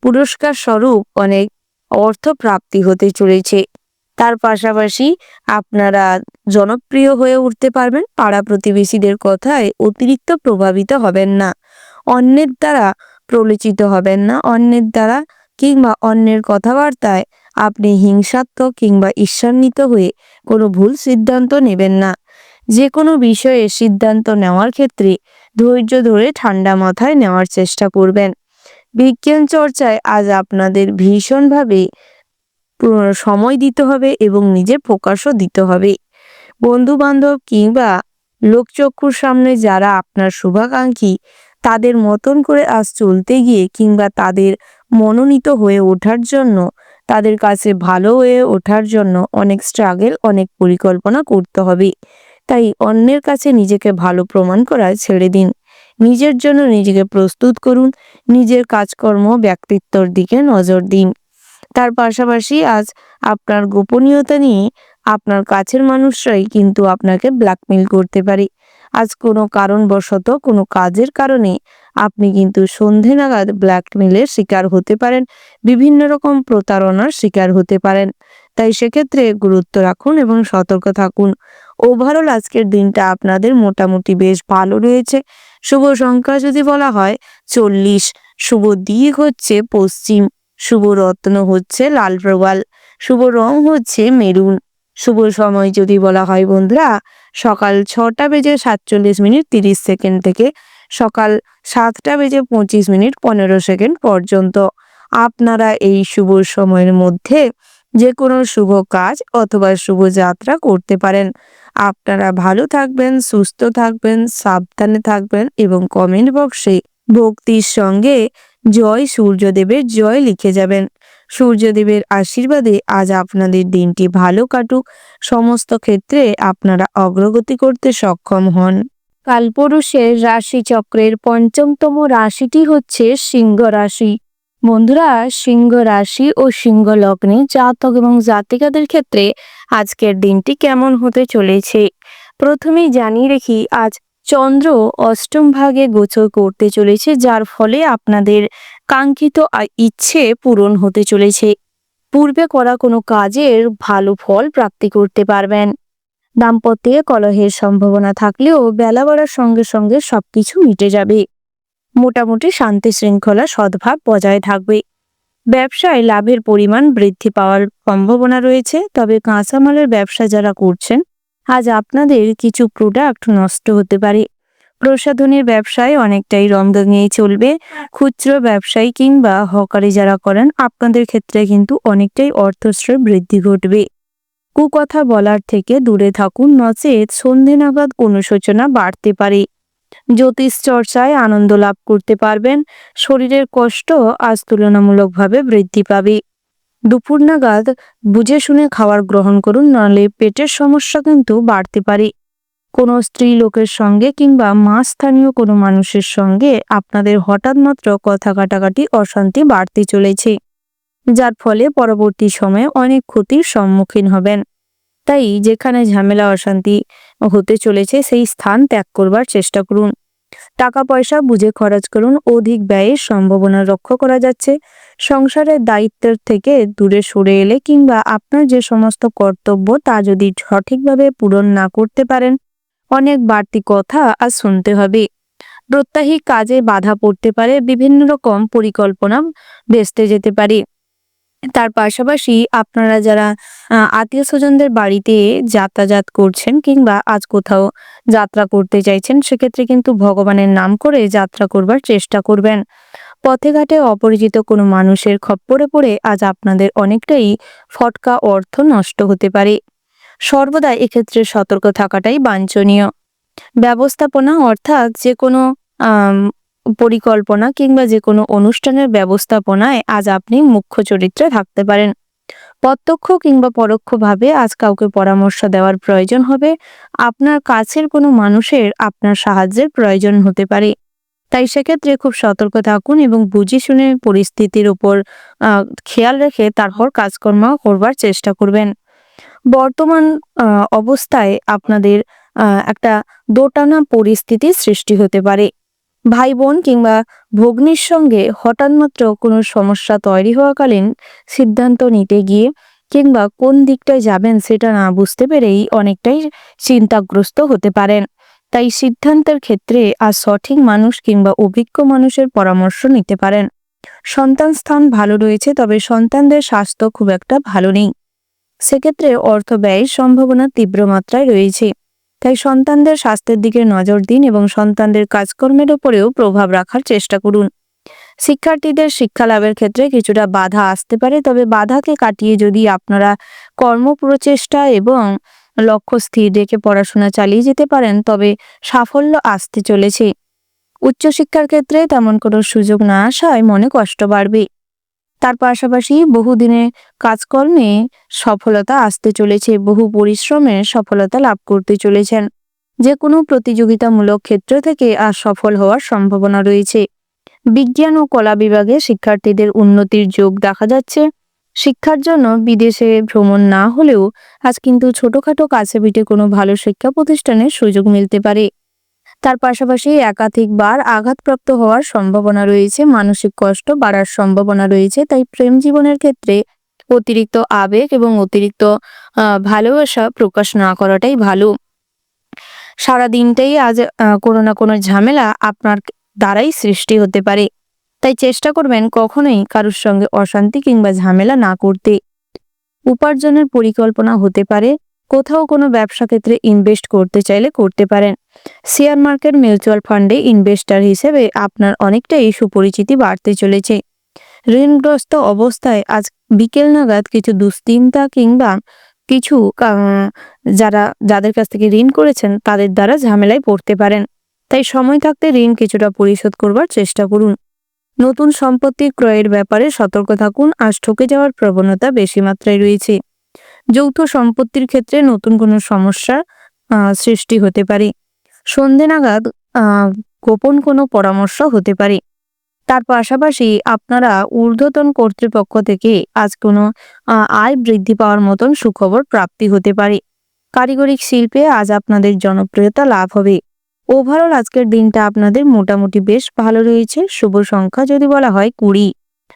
পুরস্কার স্বরূপ অনেক অর্থ প্রাপ্তি হতে চলেছে। তার পাশাপাশি আপনারা জনপ্রিয় হয়ে উঠতে পারবেন। পাড়া প্রতিবেশীদের কথায় অতিরিক্ত প্রভাবিত হবেন না। অন্যের দ্বারা প্রলোচিত হবেন না। অন্যের দ্বারা কিংবা অন্যের কথাবার্তায় আপনি হিংসাত্মক কিংবা ঈর্ষান্বিত হয়ে কোনো ভুল সিদ্ধান্ত নেবেন না। যে কোনো বিষয়ে সিদ্ধান্ত নেওয়ার ক্ষেত্রে ধৈর্য ধরে ঠান্ডা মাথায় নেওয়ার চেষ্টা করবেন। বিজ্ঞান চর্চায় আজ আপনাদের ভীষণভাবে সময় দিতে হবে এবং নিজের প্রকাশও দিতে হবে। বন্ধু বান্ধব কিংবা লোকচক্ষুর সামনে যারা আপনার শুভাকাঙ্ক্ষী, তাদের মতন করে আজ চলতে গিয়ে কিংবা তাদের মনোনীত হয়ে ওঠার জন্য, তাদের কাছে ভালো হয়ে ওঠার জন্য অনেক স্ট্রাগল, অনেক পরিকল্পনা করতে হবে। তাই অন্যের কাছে নিজেকে ভালো প্রমাণ করা ছেড়ে দিন। নিজের জন্য নিজেকে প্রস্তুত করুন। নিজের কাজকর্ম, ব্যক্তিত্বর দিকে নজর দিন। তার পাশাপাশি আজ আপনার গোপনীয়তা নিয়ে আপনার কাছের মানুষরাই কিন্তু আপনাকে ব্ল্যাকমেল করতে পারে। আজ কোনো কারণবশত কোনো কাজের কারণে আপনি কিন্তু সন্ধে নাগাদ ব্ল্যাকমেলের শিকার হতে পারেন, বিভিন্ন রকম প্রতারণার শিকার হতে পারেন। তাই সেক্ষেত্রে গুরুত্ব রাখুন এবং সতর্ক থাকুন। ওভারঅল আজকের দিনটা আপনাদের মোটামুটি বেশ ভালো রয়েছে। শুভ সংখ্যা যদি বলা হয় 40, শুভ দিক হচ্ছে পশ্চিম, শুভ রত্ন হচ্ছে লাল প্রবাল, শুভ রং হচ্ছে মেরুন, শুভ সময় যদি বলা হয় বন্ধুরা সকাল 6:47:30 থেকে সকাল 7:25:15 পর্যন্ত। আপনারা এই শুভ সময়ের মধ্যে যে কোনো শুভ কাজ অথবা শুভ যাত্রা করতে পারেন। আপনারা ভালো থাকবেন, সুস্থ থাকবেন, সাবধানে থাকবেন এবং কমেন্ট বক্সে ভক্তির সঙ্গে জয় সূর্যদেবের জয় লিখে যাবেন। সূর্যদেবের আশীর্বাদে আজ আপনাদের দিনটি ভালো কাটুক, সমস্ত ক্ষেত্রে আপনারা অগ্রগতি করতে সক্ষম হন। কালপুরুষের রাশিচক্রের পঞ্চমতম রাশিটি হচ্ছে সিংহ রাশি। বন্ধুরা, সিংহ রাশি ও সিংহ লগ্নে জাতক এবং জাতিকাদের ক্ষেত্রে আজকের দিনটি কেমন হতে চলেছে প্রথমেই জানিয়ে রাখি, আজ চন্দ্র অষ্টম ভাগে গোচর করতে চলেছে, যার ফলে আপনাদের কাঙ্ক্ষিত ইচ্ছে পূরণ হতে চলেছে। পূর্বে করা কোনো কাজের ভালো ফল প্রাপ্তি করতে পারবেন। দাম্পত্যে কলহের সম্ভাবনা থাকলেও বেলা বাড়ার সঙ্গে সঙ্গে সবকিছু মিটে যাবে। মোটামুটি শান্তি শৃঙ্খলা সদ্ভাব বজায় থাকবে। ব্যবসায় লাভের পরিমাণ বৃদ্ধি পাওয়ার সম্ভাবনা রয়েছে, তবে কাঁচামালের ব্যবসা যারা করছেন আজ আপনাদের কিছু প্রোডাক্ট নষ্ট হতে পারে। প্রসাধনীর ব্যবসায় অনেকটাই রমরমিয়ে চলবে। খুচরো ব্যবসায়ী কিংবা হকারি যারা করেন আপনাদের ক্ষেত্রে কিন্তু অনেকটাই অর্থশ্রয় বৃদ্ধি ঘটবে। কুকথা বলার থেকে দূরে থাকুন, নচেত সন্ধে নাগাদ অনুশোচনা বাড়তে পারে। জ্যোতিষ চর্চায় আনন্দ লাভ করতে পারবেন। শরীরের কষ্ট আজ তুলনামূলকভাবে বৃদ্ধি পাবে। দুপুর নাগাদ বুঝে শুনে খাবার গ্রহণ করুন, নাহলে পেটের সমস্যা কিন্তু বাড়তে পারে। কোনো স্ত্রী লোকের সঙ্গে কিংবা মা স্থানীয় কোনো মানুষের সঙ্গে আপনাদের হঠাৎ মাত্র কথা কাটাকাটি অশান্তি বাড়তে চলেছে, যার ফলে পরবর্তী সময়ে অনেক ক্ষতির সম্মুখীন হবেন। তাই যেখানে ঝামেলা অশান্তি হতে চলেছে সেই স্থান ত্যাগ করবার চেষ্টা করুন। টাকা পয়সা বুঝে খরচ করুন, অধিক ব্যয়ের সম্ভাবনা লক্ষ্য করা যাচ্ছে। সংসারের দায়িত্বের থেকে দূরে সরে এলে কিংবা আপনার যে সমস্ত কর্তব্য তা যদি সঠিকভাবে পূরণ না করতে পারেন, অনেক বাড়তি কথা আজ শুনতে হবে। প্রত্যাহিক কাজে বাধা পড়তে পারে, বিভিন্ন রকম পরিকল্পনা ভেস্তে যেতে পারে। তার পাশাপাশি আপনারা যারা আত্মীয় স্বজনদের বাড়িতে যাতায়াত করছেন কিংবা আজ কোথাও যাত্রা করতে চাইছেন, সেক্ষেত্রে কিন্তু ভগবানের নাম করে যাত্রা করবার চেষ্টা করবেন। পথে ঘাটে অপরিচিত কোনো মানুষের খপ্পরে পড়ে আজ আপনাদের অনেকটাই ফটকা অর্থ নষ্ট হতে পারে। সর্বদা এক্ষেত্রে সতর্ক থাকাটাই বাঞ্ছনীয়। ব্যবস্থাপনা অর্থাৎ যে কোনো পরিকল্পনা কিংবা যে কোনো অনুষ্ঠানের ব্যবস্থাপনায় আজ আপনি মুখ্য চরিত্রে থাকতে পারেন। প্রত্যক্ষ কিংবা পরোক্ষভাবে আজ কাউকে পরামর্শ দেওয়ার প্রয়োজন হবে। আপনার কাছের কোনো মানুষের আপনার সাহায্যের প্রয়োজন হতে পারে। তাই সেক্ষেত্রে খুব সতর্ক থাকুন এবং বুঝে শুনে পরিস্থিতির উপর খেয়াল রেখে তারপর কাজকর্ম করবার চেষ্টা করবেন। বর্তমান অবস্থায় আপনাদের একটা দোটানা পরিস্থিতির সৃষ্টি হতে পারে। ভাই বোন কিংবা ভগ্নির সঙ্গে হঠাৎ মাত্র কোনো সমস্যা তৈরি হওয়াকালীন সিদ্ধান্ত নিতে গিয়ে কিংবা কোন দিকটায় যাবেন সেটা না বুঝতে পেরেই অনেকটাই চিন্তাগ্রস্ত হতে পারেন। তাই সিদ্ধান্তের ক্ষেত্রে আজ সঠিক মানুষ কিংবা অভিজ্ঞ মানুষের পরামর্শ নিতে পারেন। সন্তান স্থান ভালো রয়েছে, তবে সন্তানদের স্বাস্থ্য খুব একটা ভালো নেই। সেক্ষেত্রে অর্থ ব্যয়ের সম্ভাবনা তীব্র মাত্রায় রয়েছে। তাই সন্তানদের স্বাস্থ্যের দিকে নজর দিন এবং সন্তানদের কাজকর্মের উপরেও প্রভাব রাখার চেষ্টা করুন। শিক্ষার্থীদের শিক্ষা লাভের ক্ষেত্রে কিছুটা বাধা আসতে পারে, তবে বাধাকে কাটিয়ে যদি আপনারা কর্মপ্রচেষ্টা এবং লক্ষ্য স্থির রেখে পড়াশোনা চালিয়ে যেতে পারেন, তবে সাফল্য আসতে চলেছে। উচ্চশিক্ষার ক্ষেত্রে তেমন কোনো সুযোগ না আসায় মনে কষ্ট বাড়বে। তার পাশাপাশি বহুদিনে কাজকর্মে সফলতা আসতে চলেছে, বহু পরিশ্রমে সফলতা লাভ করতে চলেছেন। যে কোনো প্রতিযোগিতামূলক ক্ষেত্র থেকে আজ সফল হওয়ার সম্ভাবনা রয়েছে। বিজ্ঞান ও কলা বিভাগে শিক্ষার্থীদের উন্নতির যোগ দেখা যাচ্ছে। শিক্ষার জন্য বিদেশে ভ্রমণ না হলেও আজ কিন্তু ছোটখাটো কাছে পিঠে কোনো ভালো শিক্ষা প্রতিষ্ঠানের সুযোগ মিলতে পারে। তার পাশাপাশি একাধিকবার আঘাতপ্রাপ্ত হওয়ার সম্ভাবনা রয়েছে, মানসিক কষ্ট বাড়ার সম্ভাবনা রয়েছে। তাই প্রেম জীবনের ক্ষেত্রে অতিরিক্ত আবেগ এবং অতিরিক্ত ভালোবাসা প্রকাশ না করাটাই ভালো। সারা দিনটাই আজ কোনো না কোনো ঝামেলা আপনার দ্বারাই সৃষ্টি হতে পারে। তাই চেষ্টা করবেন কখনোই কারোর সঙ্গে অশান্তি কিংবা ঝামেলা না করতে। উপার্জনের পরিকল্পনা হতে পারে, কোথাও কোনো ব্যবসা ক্ষেত্রে ইনভেস্ট করতে চাইলে করতে পারেন। শেয়ার মার্কেট, মিউচুয়াল ফান্ডে ইনভেস্টর হিসেবে আপনার অনেকটাই সুপরিচিতি বাড়তে চলেছে। ঋণগ্রস্ত অবস্থায় আজ বিকেল নাগাদ কিছু দুশ্চিন্তা কিংবা কিছু যাদের কাছ থেকে ঋণ করেছেন তাদের দ্বারা ঝামেলায় পড়তে পারেন। তাই সময় থাকতে ঋণ কিছুটা পরিশোধ করবার চেষ্টা করুন। নতুন সম্পত্তি ক্রয়ের ব্যাপারে সতর্ক থাকুন, আজ ঠকে যাওয়ার প্রবণতা বেশি মাত্রায় রয়েছে। যৌথ সম্পত্তির ক্ষেত্রে নতুন কোনো সমস্যার সৃষ্টি হতে পারে। সন্ধে নাগাদ গোপন কোনো পরামর্শ হতে পারে। তার পাশাপাশি আপনারা ঊর্ধ্বতন কর্তৃপক্ষ থেকে আজ কোনো আয় বৃদ্ধি পাওয়ার মতন সুখবর প্রাপ্তি হতে পারে। কারিগরি শিল্পে আজ আপনাদের জনপ্রিয়তা লাভ হবে। ওভারঅল আজকের দিনটা আপনাদের মোটামুটি বেশ ভালো রয়েছে। শুভ সংখ্যা যদি বলা হয় 20,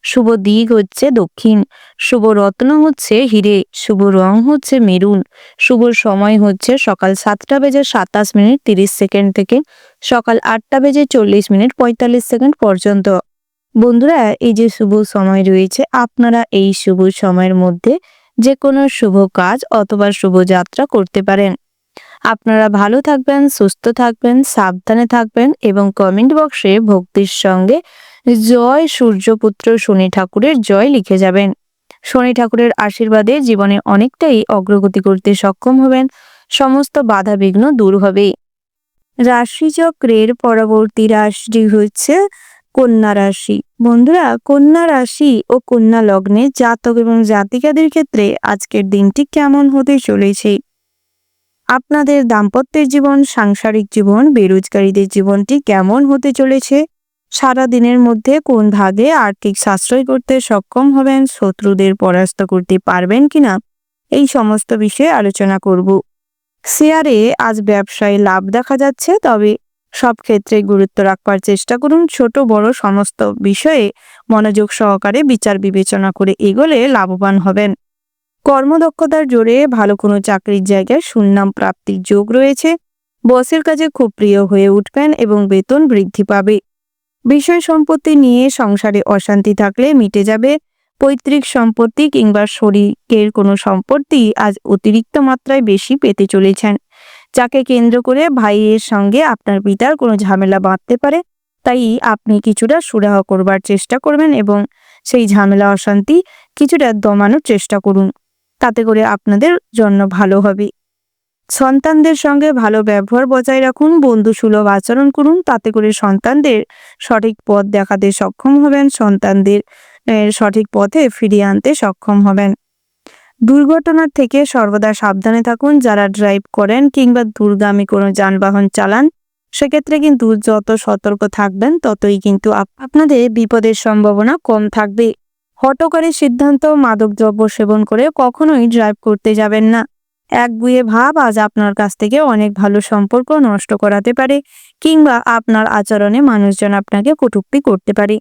শুভ দিক হচ্ছে দক্ষিণ, শুভ রত্ন হচ্ছে হিরে, শুভ রং হচ্ছে মেরুন, শুভ সময় হচ্ছে সকাল 7:27:30 থেকে সকাল 8:40:45 পর্যন্ত। বন্ধুরা, এই যে শুভ সময় রয়েছে, আপনারা এই শুভ সময়ের মধ্যে যে কোনো শুভ কাজ অথবা শুভ যাত্রা করতে পারেন। আপনারা ভালো থাকবেন, সুস্থ থাকবেন, সাবধানে থাকবেন এবং কমেন্ট বক্সে ভক্তির সঙ্গে জয় সূর্যপুত্র শনি ঠাকুরের জয় লিখে যাবেন। শনি ঠাকুরের আশীর্বাদে জীবনে অনেকটাই অগ্রগতি করতে সক্ষম হবেন, সমস্ত বাধা বিঘ্ন দূর হবে। রাশিচক্রের পরবর্তী রাশিটি হচ্ছে কন্যা রাশি। বন্ধুরা, কন্যা রাশি ও কন্যা লগ্নে জাতক এবং জাতিকাদের ক্ষেত্রে আজকের দিনটি কেমন হতে চলেছে? আপনাদের দাম্পত্যের জীবন, সাংসারিক জীবন, বেরোজগারীদের জীবনটি কেমন হতে চলেছে? সারা দিনের মধ্যে কোন ভাগে আর্থিক সাশ্রয় করতে সক্ষম হবেন? শত্রুদের পরাস্ত করতে পারবেন কিনা? এই সমস্ত বিষয়ে আলোচনা করব। শেয়ারে আজ ব্যবসায় লাভ দেখা যাচ্ছে, তবে সব ক্ষেত্রে গুরুত্ব রাখবার চেষ্টা করুন। ছোট বড় সমস্ত বিষয়ে মনোযোগ সহকারে বিচার বিবেচনা করে এগোলে লাভবান হবেন। কর্মদক্ষতার জোরে ভালো কোনো চাকরির জায়গায় সুনাম প্রাপ্তির যোগ রয়েছে। বসের কাছে খুব প্রিয় হয়ে উঠবেন এবং বেতন বৃদ্ধি পাবে। বিষয় সম্পত্তি নিয়ে সংসারে অশান্তি থাকলে মিটে যাবে। পৈতৃক সম্পত্তি কিংবা শরীরের কোনো সম্পত্তি আজ অতিরিক্ত মাত্রায় বেশি পেতে চলেছেন, যাকে কেন্দ্র করে ভাইয়ের সঙ্গে আপনার পিতার কোনো ঝামেলা বাঁধতে পারে। তাই আপনি কিছুটা সুরাহ করবার চেষ্টা করবেন এবং সেই ঝামেলা অশান্তি কিছুটা দমানোর চেষ্টা করুন, তাতে করে আপনাদের জন্য ভালো হবে। সন্তানদের সঙ্গে ভালো ব্যবহার বজায় রাখুন, বন্ধুসুলভ আচরণ করুন, তাতে করে সন্তানদের সঠিক পথ দেখাতে সক্ষম হবেন, সন্তানদের সঠিক পথে ফিরিয়ে আনতে সক্ষম হবেন। দুর্ঘটনার থেকে সর্বদা সাবধানে থাকুন। যারা ড্রাইভ করেন কিংবা দূরগামী কোনো যানবাহন চালান, সেক্ষেত্রে কিন্তু যত সতর্ক থাকবেন ততই কিন্তু আপনাদের বিপদের সম্ভাবনা কম থাকবে। হঠকারী সিদ্ধান্ত, মাদকদ্রব্য সেবন করে কখনোই ড্রাইভ করতে যাবেন না। একগুঁয়ে ভাব আজ আপনার কাছ থেকে অনেক ভালো সম্পর্ক নষ্ট করাতে পারে কিংবা আপনার আচরণে মানুষজন আপনাকে কটূক্তি করতে পারে।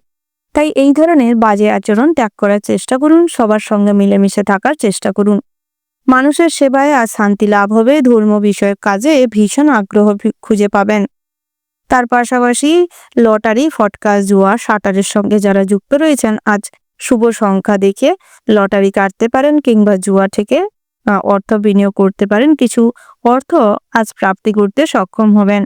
তাই এই ধরনের বাজে আচরণ ত্যাগ করার চেষ্টা করুন। সবার সঙ্গে মিলেমিশে থাকার চেষ্টা করুন। মানুষের সেবায় আজ শান্তি লাভ হবে। ধর্ম বিষয়ক কাজে ভীষণ আগ্রহ খুঁজে পাবেন। তার পাশাপাশি লটারি, ফটকা, জুয়া, শাটারের সঙ্গে যারা যুক্ত রয়েছেন আজ শুভ সংখ্যা দেখে লটারি কাটতে পারেন কিংবা জুয়া থেকে অর্থ বিনিয়োগ করতে পারেন। কিছু অর্থ আজ প্রাপ্তি করতে সক্ষম হবেন।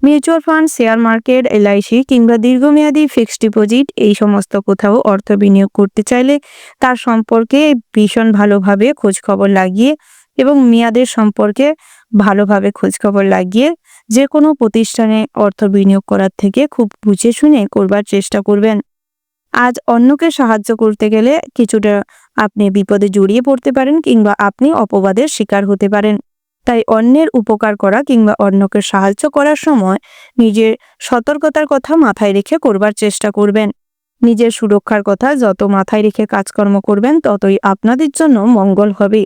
Mutual fund, share market, LIC কিংবা দীর্ঘমেয়াদী ফিক্সড ডিপোজিট এই সমস্ত কোথাও অর্থ বিনিয়োগ করতে চাইলে তার সম্পর্কে ভীষণ ভালোভাবে খোঁজখবর লাগিয়ে এবং মেয়াদের সম্পর্কে ভালোভাবে খোঁজখবর লাগিয়ে যে কোনো প্রতিষ্ঠানে অর্থ বিনিয়োগ করার থেকে খুব বুঝে শুনে করবার চেষ্টা করবেন। আজ অন্যকে সাহায্য করতে গেলে কিছুটা আপনি বিপদে জড়িয়ে পড়তে পারেন কিংবা আপনি অপবাদের শিকার হতে পারেন। তাই অন্যের উপকার করা কিংবা অন্যকে সাহায্য করার সময় নিজের সতর্কতার কথা মাথায় রেখে করবার চেষ্টা করবেন। নিজের সুরক্ষার কথা যত মাথায় রেখে কাজকর্ম করবেন ততই আপনাদের জন্য মঙ্গল হবে।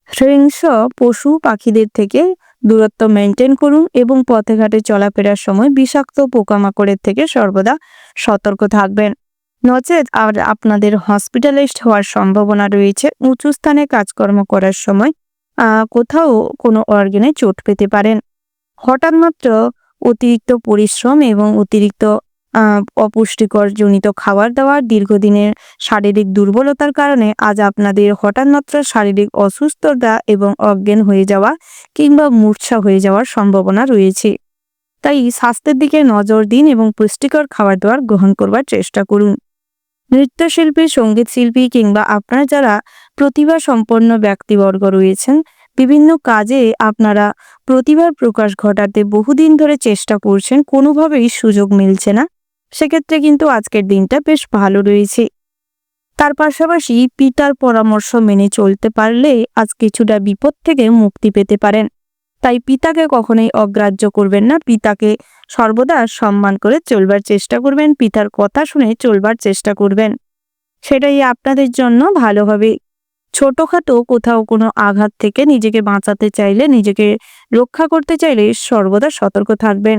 হিংস্র পশু পাখিদের থেকে দূরত্ব মেনটেন করুন এবং পথে ঘাটে চলাফেরার সময় বিষাক্ত পোকামাকড়ের থেকে সর্বদা সতর্ক থাকবেন, নচেত আর আপনাদের হসপিটালাইজড হওয়ার সম্ভাবনা রয়েছে। উঁচু স্থানে কাজকর্ম করার সময় কোথাও কোনো অর্গানে চোট পেতে পারেন। হঠাৎ মাত্র অতিরিক্ত পরিশ্রম এবং অতিরিক্ত অপুষ্টিকর জনিত খাবার দাবার, দীর্ঘদিনের শারীরিক দুর্বলতার কারণে আজ আপনাদের হঠাৎ মাত্র শারীরিক অসুস্থতা এবং অজ্ঞান হয়ে যাওয়া কিংবা মূর্ছা হয়ে যাওয়ার সম্ভাবনা রয়েছে। তাই স্বাস্থ্যের দিকে নজর দিন এবং পুষ্টিকর খাবার দাবার গ্রহণ করবার চেষ্টা করুন। নৃত্যশিল্পী, সঙ্গীত শিল্পী কিংবা আপনার যারা প্রতিভা সম্পন্ন ব্যক্তিবর্গ রয়েছেন, বিভিন্ন কাজে আপনারা প্রতিভার প্রকাশ ঘটাতে বহুদিন ধরে চেষ্টা করছেন, কোনোভাবেই সুযোগ মিলছে না, সেক্ষেত্রে কিন্তু আজকের দিনটা বেশ ভালো রয়েছে। তার পাশাপাশি পিতার পরামর্শ মেনে চলতে পারলে আজ কিছুটা বিপদ থেকে মুক্তি পেতে পারেন। তাই পিতাকে কখনোই অগ্রাহ্য করবেন না, পিতাকে সর্বদা সম্মান করে চলবার চেষ্টা করবেন, পিতার কথা শুনে চলবার চেষ্টা করবেন, সেটাই আপনাদের জন্য ভালো হবে। ছোটখাটো কোথাও কোনো আঘাত থেকে নিজেকে বাঁচাতে চাইলে, নিজেকে রক্ষা করতে চাইলে সর্বদা সতর্ক থাকবেন।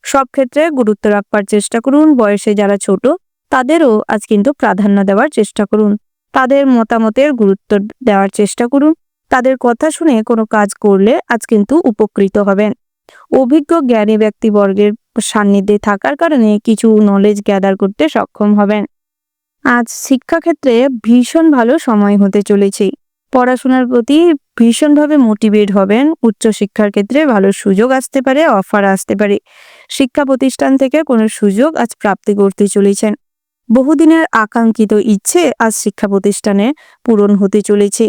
সব ক্ষেত্রে গুরুত্ব রাখবার চেষ্টা করুন। বয়সে যারা ছোট তাদেরও আজ কিন্তু প্রাধান্য দেওয়ার চেষ্টা করুন, তাদের মতামতের গুরুত্ব দেওয়ার চেষ্টা করুন। তাদের কথা শুনে কোনো কাজ করলে আজ কিন্তু উপকৃত হবেন। অভিজ্ঞ জ্ঞানী ব্যক্তিবর্গের সান্নিধ্যে থাকার কারণে কিছু নলেজ গ্যাদার করতে সক্ষম হবেন। আজ শিক্ষাক্ষেত্রে ভীষণ ভালো সময় হতে চলেছে। পড়াশোনার প্রতি ভীষণভাবে মোটিভেট হবেন। উচ্চশিক্ষার ক্ষেত্রে ভালো সুযোগ আসতে পারে, অফার আসতে পারে। শিক্ষা প্রতিষ্ঠান থেকে কোনো সুযোগ আজ প্রাপ্তি করতে চলেছেন। বহুদিনের আকাঙ্ক্ষিত ইচ্ছে আজ শিক্ষা প্রতিষ্ঠানে পূরণ হতে চলেছে।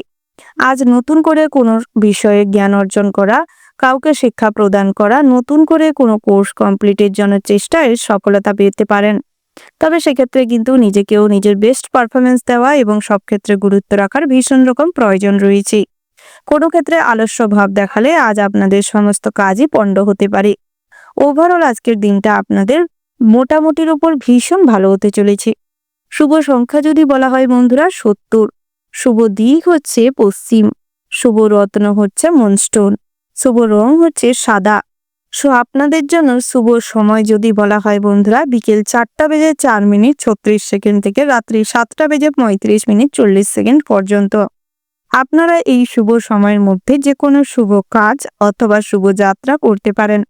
আজ নতুন করে কোনো বিষয়ে জ্ঞান অর্জন করা, কাউকে শিক্ষা প্রদান করা, নতুন করে কোনো কোর্স কমপ্লিটের জন্য চেষ্টায় সফলতা পেতে পারেন। তবে সেক্ষেত্রে কিন্তু নিজেকেও নিজের বেস্ট পারফরমেন্স দেওয়া এবং সব ক্ষেত্রে গুরুত্ব রাখার ভীষণ রকম প্রয়োজন রয়েছে। কোনো ক্ষেত্রে আলস্য ভাব দেখালে আজ আপনাদের সমস্ত কাজই পণ্ড হতে পারে। ওভারঅল আজকের দিনটা আপনাদের মোটামুটির ওপর ভীষণ ভালো হতে চলেছে। শুভ সংখ্যা যদি বলা হয় বন্ধুরা 70, শুভ দিক হচ্ছে পশ্চিম, শুভ রত্ন হচ্ছে মুনস্টোন, শুভ রং হচ্ছে সাদা। আপনাদের জন্য শুভ সময় যদি বলা হয় বন্ধুরা বিকেল 4:04:36 থেকে রাত্রি 7:35:40 পর্যন্ত। আপনারা এই শুভ সময়ের মধ্যে যে কোনো শুভ কাজ অথবা শুভ যাত্রা করতে পারেন।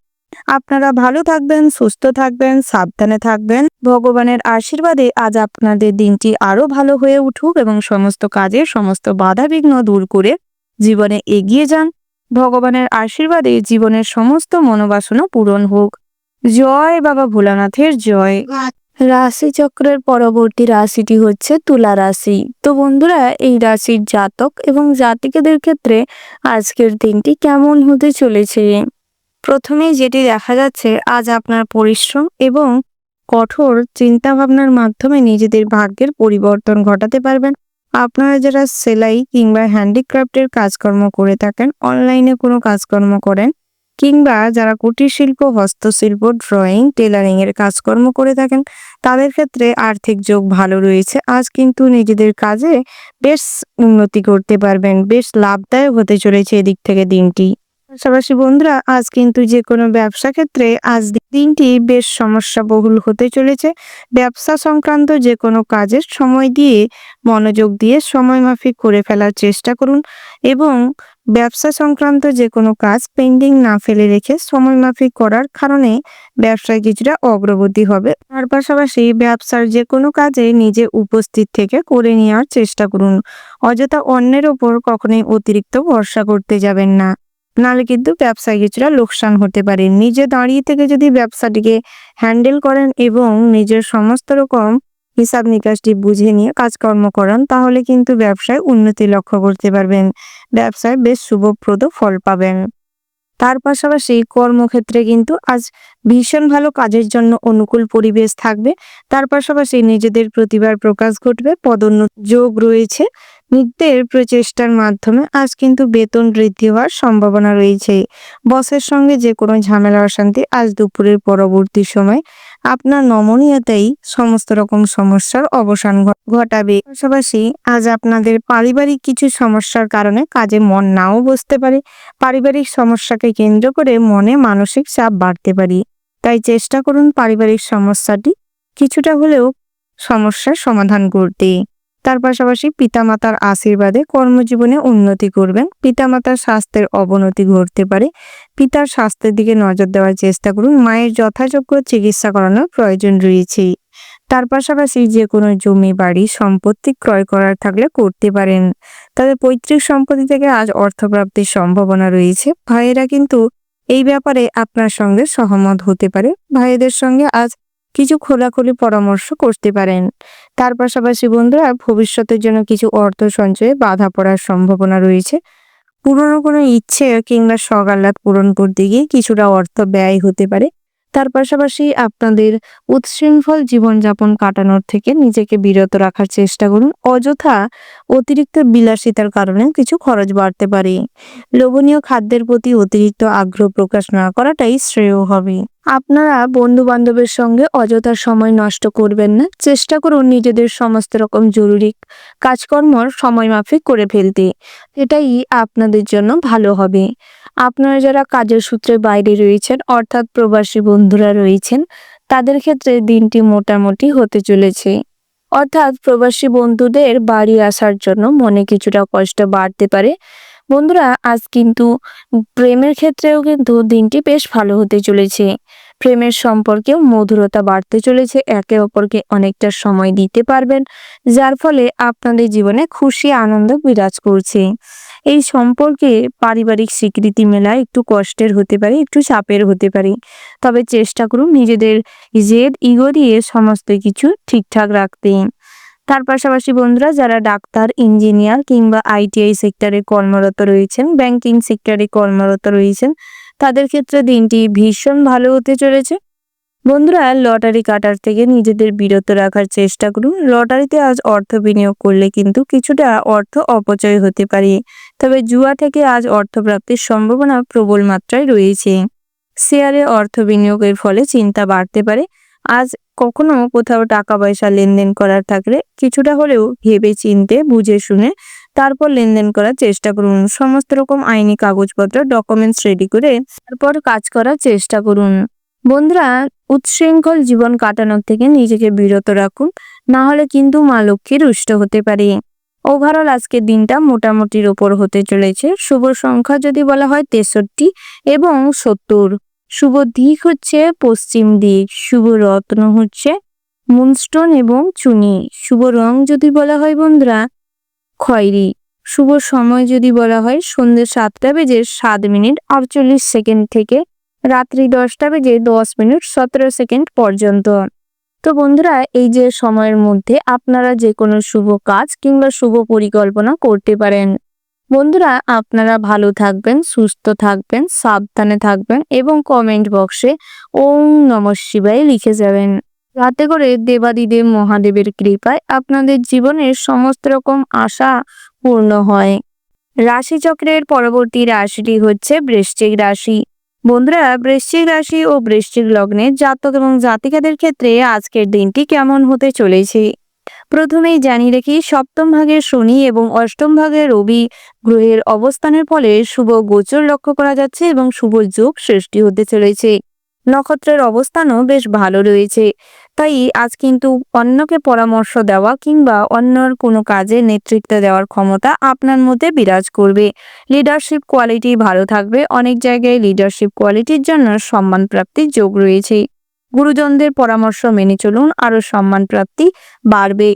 আপনারা ভালো থাকবেন, সুস্থ থাকবেন, সাবধানে থাকবেন। ভগবানের আশীর্বাদে আজ আপনাদের দিনটি আরো ভালো হয়ে উঠুক এবং সমস্ত কাজে সমস্ত বাধাবিঘ্ন দূর করে জীবনে এগিয়ে যান। ভগবানের আশীর্বাদে জীবনের সমস্ত মনোবাসনা পূরণ হোক। জয় বাবা ভোলানাথের জয়। রাশিচক্রের পরবর্তী রাশিটি হচ্ছে তুলা রাশি। তো বন্ধুরা, এই রাশির জাতক এবং জাতিকাদের ক্ষেত্রে আজকের দিনটি কেমন হতে চলেছে? প্রথমেই যেটি দেখা যাচ্ছে, আজ আপনার পরিশ্রম এবং কঠোর চিন্তাভাবনার মাধ্যমে নিজেদের ভাগ্যের পরিবর্তন ঘটাতে পারবেন। আপনারা যারা সেলাই কিংবা হ্যান্ডিক্রাফটের কাজকর্ম করে থাকেন, অনলাইনে কোনো কাজকর্ম করেন, কিংবা যারা কুটির শিল্প, হস্তশিল্প, ড্রয়িং, টেলারিং এর কাজকর্ম করে থাকেন, তাদের ক্ষেত্রে আর্থিক যোগ ভালো রয়েছে। আজ কিন্তু নিজেদের কাজে বেশ উন্নতি করতে পারবেন, বেশ লাভদায়ক হতে চলেছে এদিক থেকে দিনটি। পাশাপাশি বন্ধুরা, আজ কিন্তু যে কোনো ব্যবসা ক্ষেত্রে আজ দিনটি বেশ সমস্যাবহুল হতে চলেছে। ব্যবসা সংক্রান্ত যে কোনো কাজের সময় দিয়ে মনোযোগ দিয়ে সময় মাফিক করে ফেলার চেষ্টা করুন এবং ব্যবসা সংক্রান্ত যে কোনো কাজ পেন্ডিং না ফেলে রেখে সময় মাফিক করার কারণে ব্যবসায় কিছুটা অগ্রগতি হবে। তার পাশাপাশি ব্যবসার যে কোনো কাজে নিজে উপস্থিত থেকে করে নেওয়ার চেষ্টা করুন। অযথা অন্যের ওপর কখনোই অতিরিক্ত ভরসা করতে যাবেন না, নাহলে কিন্তু ব্যবসায় কিছুটা লোকসান হতে পারে। নিজে দাঁড়িয়ে থেকে যদি ব্যবসাটিকে হ্যান্ডেল করেন এবং নিজের সমস্ত রকম হিসাব নিকাশটি বুঝে নিয়ে কাজকর্ম করান, তাহলে কিন্তু ব্যবসায় উন্নতি লক্ষ্য করতে পারবেন, ব্যবসায় বেশ শুভপ্রদ ফল পাবেন। তার পাশাপাশি কর্মক্ষেত্রে কিন্তু আজ ভীষণ ভালো কাজের জন্য অনুকূল পরিবেশ থাকবে। তার পাশাপাশি নিজেদের প্রতিভার প্রকাশ ঘটবে, পদোন্নতি যোগ রয়েছে। নিজেদের প্রচেষ্টার মাধ্যমে আজ কিন্তু বেতন বৃদ্ধি হওয়ার সম্ভাবনা রয়েছে। বসের সঙ্গে যে কোনো ঝামেলা অশান্তি আজ দুপুরের পরবর্তী সময় আপনার নমনীয়তাই সমস্ত রকম সমস্যার অবসান ঘটাবে। পাশাপাশি আজ আপনাদের পারিবারিক কিছু সমস্যার কারণে কাজে মন নাও বসতে পারে। পারিবারিক সমস্যাকে কেন্দ্র করে মনে মানসিক চাপ বাড়তে পারে। তাই চেষ্টা করুন পারিবারিক সমস্যাটি কিছুটা হলেও সমস্যার সমাধান করতে। তার পাশাপাশি পিতামাতার আশীর্বাদে কর্মজীবনে উন্নতি করবেন। পিতামাতার স্বাস্থ্যের অবনতি ঘটতে পারে। পিতার স্বাস্থ্যের দিকে নজর দেওয়ার চেষ্টা করুন। মায়ের যথাযোগ্য চিকিৎসা করানোর প্রয়োজন রয়েছে। তার পাশাপাশি যে কোনো জমি, বাড়ি, সম্পত্তি ক্রয় করার থাকলে করতে পারেন। তবে পৈতৃক সম্পত্তি থেকে আজ অর্থপ্রাপ্তির সম্ভাবনা রয়েছে। ভাইয়েরা কিন্তু এই ব্যাপারে আপনার সঙ্গে সহমত হতে পারে। ভাইদের সঙ্গে আজ কিছু খোলাখুলি পরামর্শ করতে পারেন। তার পাশাপাশি বন্ধুরা, ভবিষ্যতের জন্য কিছু অর্থ সঞ্চয়ে বাধা পড়ার সম্ভাবনা রয়েছে। পুরনো কোনো ইচ্ছে কিংবা শখ আহ্লাদ পূরণ করতে গিয়ে কিছুটা অর্থ ব্যয় হতে পারে। তার পাশাপাশি আপনাদের উচ্ছৃঙ্খল জীবনযাপন কাটানোর থেকে নিজেকে বিরত রাখার চেষ্টা করুন। অযথা অতিরিক্ত বিলাসিতার কারণে কিছু খরচ বাড়তে পারে। লোভনীয় খাদ্যের প্রতি অতিরিক্ত আগ্রহ প্রকাশ না করাটাই শ্রেয় হবে। আপনারা বন্ধু বান্ধবের সঙ্গে অযথা সময় নষ্ট করবেন না। চেষ্টা করুন নিজেদের সমস্ত রকম জরুরি কাজকর্ম সময় মাফিক করে ফেলতে। এটাই আপনাদের জন্য ভালো হবে। আপনারা যারা কাজের সূত্রে বাইরে রয়েছেন, অর্থাৎ প্রবাসী বন্ধুরা রয়েছেন, তাদের ক্ষেত্রে দিনটি মোটামুটি হতে চলেছে। অর্থাৎ প্রবাসী বন্ধুদের বাড়ি আসার জন্য মনে কিছুটা কষ্ট বাড়তে পারে। বন্ধুরা, আজ কিন্তু প্রেমের ক্ষেত্রেও কিন্তু দিনটি বেশ ভালো হতে চলেছে। প্রেমের সম্পর্কেও মধুরতা বাড়তে চলেছে। একে অপরকে অনেকটা সময় দিতে পারবেন, যার ফলে আপনাদের জীবনে খুশি আনন্দ বিরাজ করছে। এই সম্পর্কে পারিবারিক স্বীকৃতি মেলা একটু কষ্টের হতে পারে, একটু চাপের হতে পারে। তবে চেষ্টা করুন নিজেদের জেদ ইগো দিয়ে সমস্ত কিছু ঠিকঠাক রাখতে। তার পাশাপাশি বন্ধুরা, যারা ডাক্তার, ইঞ্জিনিয়ার কিংবা আইটিআই সেক্টরে কর্মরত রয়েছেন, ব্যাংকিং সেক্টরে কর্মরত রয়েছেন, তাদের ক্ষেত্রে দিনটি ভীষণ ভালো হতে চলেছে। বন্ধুরা, লটারি কাটার থেকে নিজেদের বিরত রাখার চেষ্টা করুন। লটারিতে আজ অর্থ বিনিয়োগ করলে কিন্তু কিছুটা অর্থ অপচয় হতে পারে। তবে জুয়া থেকে আজ অর্থপ্রাপ্তির সম্ভাবনা প্রবল মাত্রায় রয়েছে। শেয়ারে অর্থ বিনিয়োগের ফলে চিন্তা বাড়তে পারে। আজ কখনো কোথাও টাকা পয়সা লেনদেন করার থাকলে কিছুটা হলেও ভেবে চিনতে বুঝে শুনে তারপর লেনদেন করার চেষ্টা করুন। সমস্ত রকম আইনি কাগজপত্র, ডকুমেন্টস রেডি করে তারপর কাজ করার চেষ্টা করুন। বন্ধুরা, উচ্ছৃঙ্খল জীবন কাটানোর থেকে নিজেকে বিরত রাখুন, না হলে কিন্তু মা লক্ষ্মী রুষ্ট হতে পারে। ওভারঅল আজকের দিনটা মোটামুটির ওপর হতে চলেছে। শুভ সংখ্যা যদি বলা হয় 63 এবং 70। শুভ দিক হচ্ছে পশ্চিম দিক। শুভ রত্ন হচ্ছে মুনস্টোন এবং চুনি। শুভ রং যদি বলা হয় বন্ধুরা খয়েরি। শুভ সময় যদি বলা হয় সন্ধ্যে 7:07 থেকে রাত্রি 10:10 পর্যন্ত। তো বন্ধুরা, এই যে সময়ের মধ্যে আপনারা যে কোনো শুভ কাজ কিংবা শুভ পরিকল্পনা করতে পারেন। বন্ধুরা, আপনারা ভালো থাকবেন, সুস্থ থাকবেন, সাবধানে থাকবেন এবং কমেন্ট বক্সে ওম নমঃ শিবায় লিখে যাবেন। যাতে করে দেবাদিদেব মহাদেবের কৃপায় আপনাদের জীবনের সমস্ত রকম আশা পূর্ণ হয়। রাশিচক্রের পরবর্তী রাশিটি হচ্ছে বৃশ্চিক রাশি। বন্ধুরা, বৃশ্চিক রাশি ও বৃশ্চিক লগ্নের জাতক এবং জাতিকাদের ক্ষেত্রে আজকের দিনটি কেমন হতে চলেছে। প্রথমেই জানিয়ে রাখি, সপ্তম ভাগে শনি এবং অষ্টম ভাগে রবি গ্রহের অবস্থানের ফলে শুভ গোচর লক্ষ্য করা যাচ্ছে এবং শুভ যোগ সৃষ্টি হতে চলেছে। নক্ষত্রের অবস্থানও বেশ ভালো রয়েছে। তাই আজ কিন্তু অন্যকে পরামর্শ দেওয়া কিংবা অন্যর কোনো কাজে নেতৃত্ব দেওয়ার ক্ষমতা আপনার মধ্যে বিরাজ করবে। লিডারশিপ কোয়ালিটি ভালো থাকবে। অনেক জায়গায় লিডারশিপ কোয়ালিটির জন্য সম্মান প্রাপ্তির যোগ রয়েছে। গুরুজনদের পরামর্শ মেনে চলুন, আরো সম্মান প্রাপ্তি বাড়বে।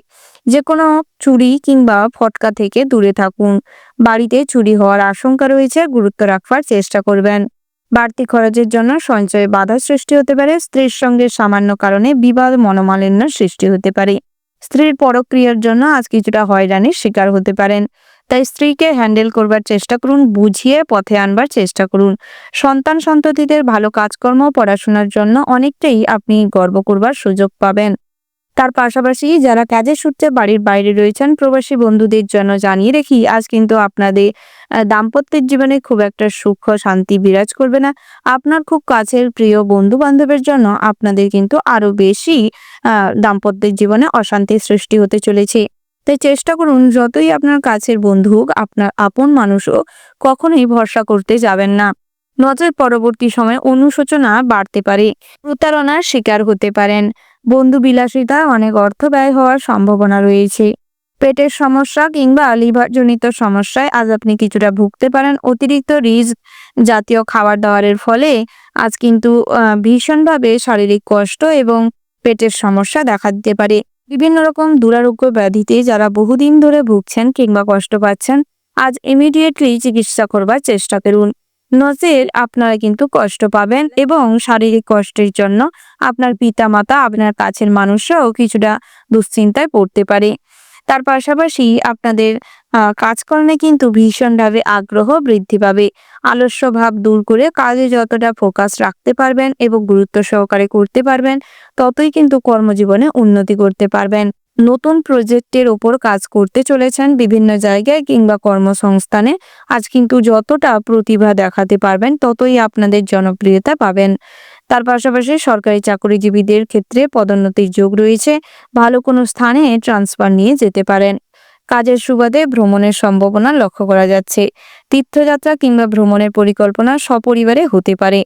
যে কোনো চুরি কিংবা ফটকা থেকে দূরে থাকুন। বাড়িতে চুরি হওয়ার আশঙ্কা রয়েছে, গুরুত্ব রাখবার চেষ্টা করবেন। বাড়তি খরচের জন্য সঞ্চয়ে বাধা সৃষ্টি হতে পারে। স্ত্রীর সঙ্গে সামান্য কারণে বিবাদ, মনোমালিন্য সৃষ্টি হতে পারে। স্ত্রীর পরক্রিয়ার জন্য আজ কিছুটা হয়রানির শিকার হতে পারেন। তাই স্ত্রীকে হ্যান্ডেল করবার চেষ্টা করুন, বুঝিয়ে পথে আনবার চেষ্টা করুন। সন্তান সন্ততিদের ভালো কাজকর্ম, পড়াশোনার জন্য অনেকটাই আপনি গর্ব করবার সুযোগ পাবেন। তার পাশাপাশি যারা কাজের সূত্রে বাড়ির বাইরে রয়েছেন, প্রবাসী বন্ধুদের জন্য জানিয়ে রাখি, আজ কিন্তু আপনাদের দাম্পত্যের জীবনে খুব একটা সুখ শান্তি বিরাজ করবে না। আপনার খুব কাছের প্রিয় বন্ধু বান্ধবের জন্য আপনাদের কিন্তু আরো বেশি দাম্পত্যের জীবনে অশান্তির সৃষ্টি হতে চলেছে। তাই চেষ্টা করুন, যতই আপনার কাছের বন্ধু হোক, আপনার আপন মানুষও কখনোই ভরসা করতে যাবেন না। নজর পরবর্তী সময়ে অনুশোচনা বাড়তে পারে, প্রতারণার শিকার হতে পারেন। বন্ধু বিলাসিতা অনেক অর্থ ব্যয় হওয়ার সম্ভাবনা রয়েছে। পেটের সমস্যা কিংবা লিভারজনিত সমস্যায় আজ আপনি কিছুটা ভুগতে পারেন। অতিরিক্ত রিচ জাতীয় খাবার দাবারের ফলে আজ কিন্তু ভীষণভাবে শারীরিক কষ্ট এবং পেটের সমস্যা দেখা দিতে পারে। বিভিন্ন রকম দুরারোগ্য ব্যাধিতে যারা বহুদিন ধরে ভুগছেন কিংবা কষ্ট পাচ্ছেন, আজ ইমিডিয়েটলি চিকিৎসা করবার চেষ্টা করুন। নচেৎ আপনারা কিন্তু কষ্ট পাবেন এবং শারীরিক কষ্টের জন্য আপনার পিতামাতা, আপনার কাছের মানুষরাও কিছুটা দুশ্চিন্তায় পড়তে পারে। তার পাশাপাশি আপনাদের কাজকর্মে কিন্তু ভীষণভাবে আগ্রহ বৃদ্ধি পাবে। আলস্য ভাব দূর করে কাজে যতটা ফোকাস রাখতে পারবেন এবং গুরুত্ব সহকারে করতে পারবেন, ততই কিন্তু কর্মজীবনে উন্নতি করতে পারবেন। নতুন প্রজেক্টের ওপর কাজ করতে চলেছেন বিভিন্ন জায়গায় কিংবা কর্মসংস্থানে, আজ কিন্তু যতটা প্রতিভা দেখাতে পারবেন ততই আপনাদের জনপ্রিয়তা পাবেন। তার পাশাপাশি সরকারি চাকরিজীবীদের ক্ষেত্রে পদোন্নতির যোগ রয়েছে। ভালো কোনো স্থানে ট্রান্সফার নিয়ে যেতে পারেন। কাজের সুবাদে ভ্রমণের সম্ভাবনা লক্ষ্য করা যাচ্ছে। তীর্থযাত্রা কিংবা ভ্রমণের পরিকল্পনা সপরিবারে হতে পারে।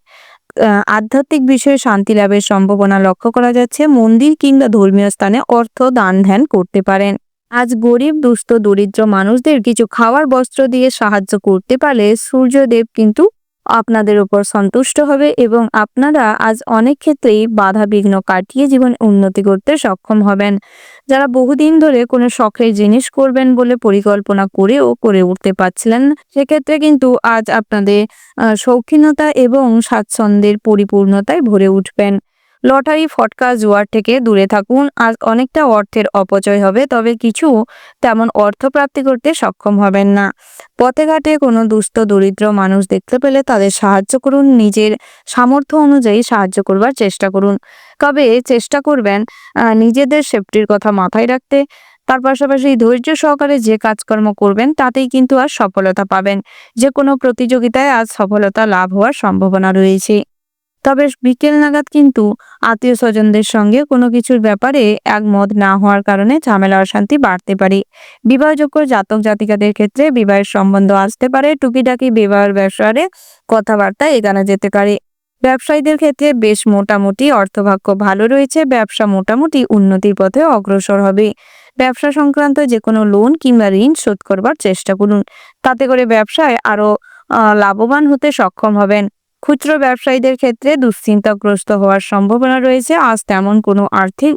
আধ্যাত্মিক বিষয়ে শান্তি লাভের সম্ভাবনা লক্ষ্য করা যাচ্ছে। মন্দির কিংবা ধর্মীয় স্থানে অর্থ দান ধ্যান করতে পারেন। আজ গরিব, দুস্থ, দরিদ্র মানুষদের কিছু খাওয়ার বস্ত্র দিয়ে সাহায্য করতে পারলে সূর্যদেব কিন্তু আপনাদের উপর সন্তুষ্ট হবে এবং আপনারা আজ অনেক ক্ষেত্রেই বাধা বিঘ্ন কাটিয়ে জীবনে উন্নতি করতে সক্ষম হবেন। যারা বহুদিন ধরে কোনো শখের জিনিস করবেন বলে পরিকল্পনা করেও করে উঠতে পারছিলেন না, সেক্ষেত্রে কিন্তু আজ আপনাদের শৌখিনতা এবং স্বাচ্ছন্দ্যের পরিপূর্ণতায় ভরে উঠবেন। লটারি, ফটকা, জুয়ার থেকে দূরে থাকুন। আজ অনেকটা অর্থের অপচয় হবে, তবে কিছু তেমন অর্থ প্রাপ্তি করতে সক্ষম হবেন না। পথে ঘাটে কোনো দুস্থ দরিদ্র মানুষ দেখতে পেলে তাদের সাহায্য করুন। নিজের সামর্থ্য অনুযায়ী সাহায্য করবার চেষ্টা করুন। তবে চেষ্টা করবেন নিজেদের সেফটির কথা মাথায় রাখতে। তার পাশাপাশি ধৈর্য সহকারে যে কাজকর্ম করবেন তাতেই কিন্তু আজ সফলতা পাবেন। যে কোনো প্রতিযোগিতায় আজ সফলতা লাভ হওয়ার সম্ভাবনা রয়েছে। তবে বিকেল নাগাদ কিন্তু আত্মীয় স্বজনদের সঙ্গে কোনো কিছুর ব্যাপারে একমত না হওয়ার কারণে ঝামেলা অশান্তি বাড়তে পারে। বিবাহযোগ্য জাতক জাতিকাদের ক্ষেত্রে বিবাহের সম্বন্ধ আসতে পারে। টুকিটাকি বিবাহের ব্যাপারে কথাবার্তা এগোনো যেতে পারে। ব্যবসায়ীদের ক্ষেত্রে বেশ মোটামুটি অর্থভাগ্য ভালো রয়েছে। ব্যবসা মোটামুটি উন্নতির পথে অগ্রসর হবে। ব্যবসা সংক্রান্ত যে কোনো লোন কিংবা ঋণ শোধ করবার চেষ্টা করুন। তাতে করে ব্যবসায় আরো লাভবান হতে সক্ষম হবেন। খুচরো ব্যবসায়ীদের ক্ষেত্রে দুশ্চিন্তাগ্রস্ত হওয়ার সম্ভাবনা রয়েছে। আজ তেমন কোনো আর্থিক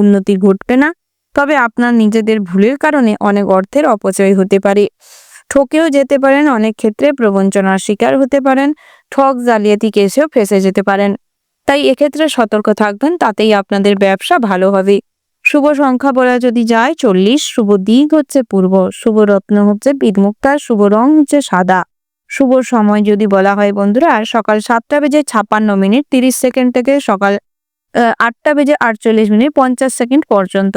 উন্নতি ঘটবে না, তবে আপনার নিজেদের ভুলের কারণে অনেক অর্থের অপচয় হতে পারে। ঠকেও যেতে পারেন, অনেক ক্ষেত্রে প্রবঞ্চনার শিকার হতে পারেন। ঠক জালিয়াতি কেসেও ফেঁসে যেতে পারেন। তাই এক্ষেত্রে সতর্ক থাকবেন, তাতেই আপনাদের ব্যবসা ভালো হবে। শুভ সংখ্যা বলা যদি যায় 40, শুভ দিক হচ্ছে পূর্ব, শুভ রত্ন হচ্ছে বিদমুক্তা, শুভ রং হচ্ছে সাদা। শুভ সময় যদি বলা হয় বন্ধুরা, সকাল 7:56 থেকে সকাল 8:48 পর্যন্ত।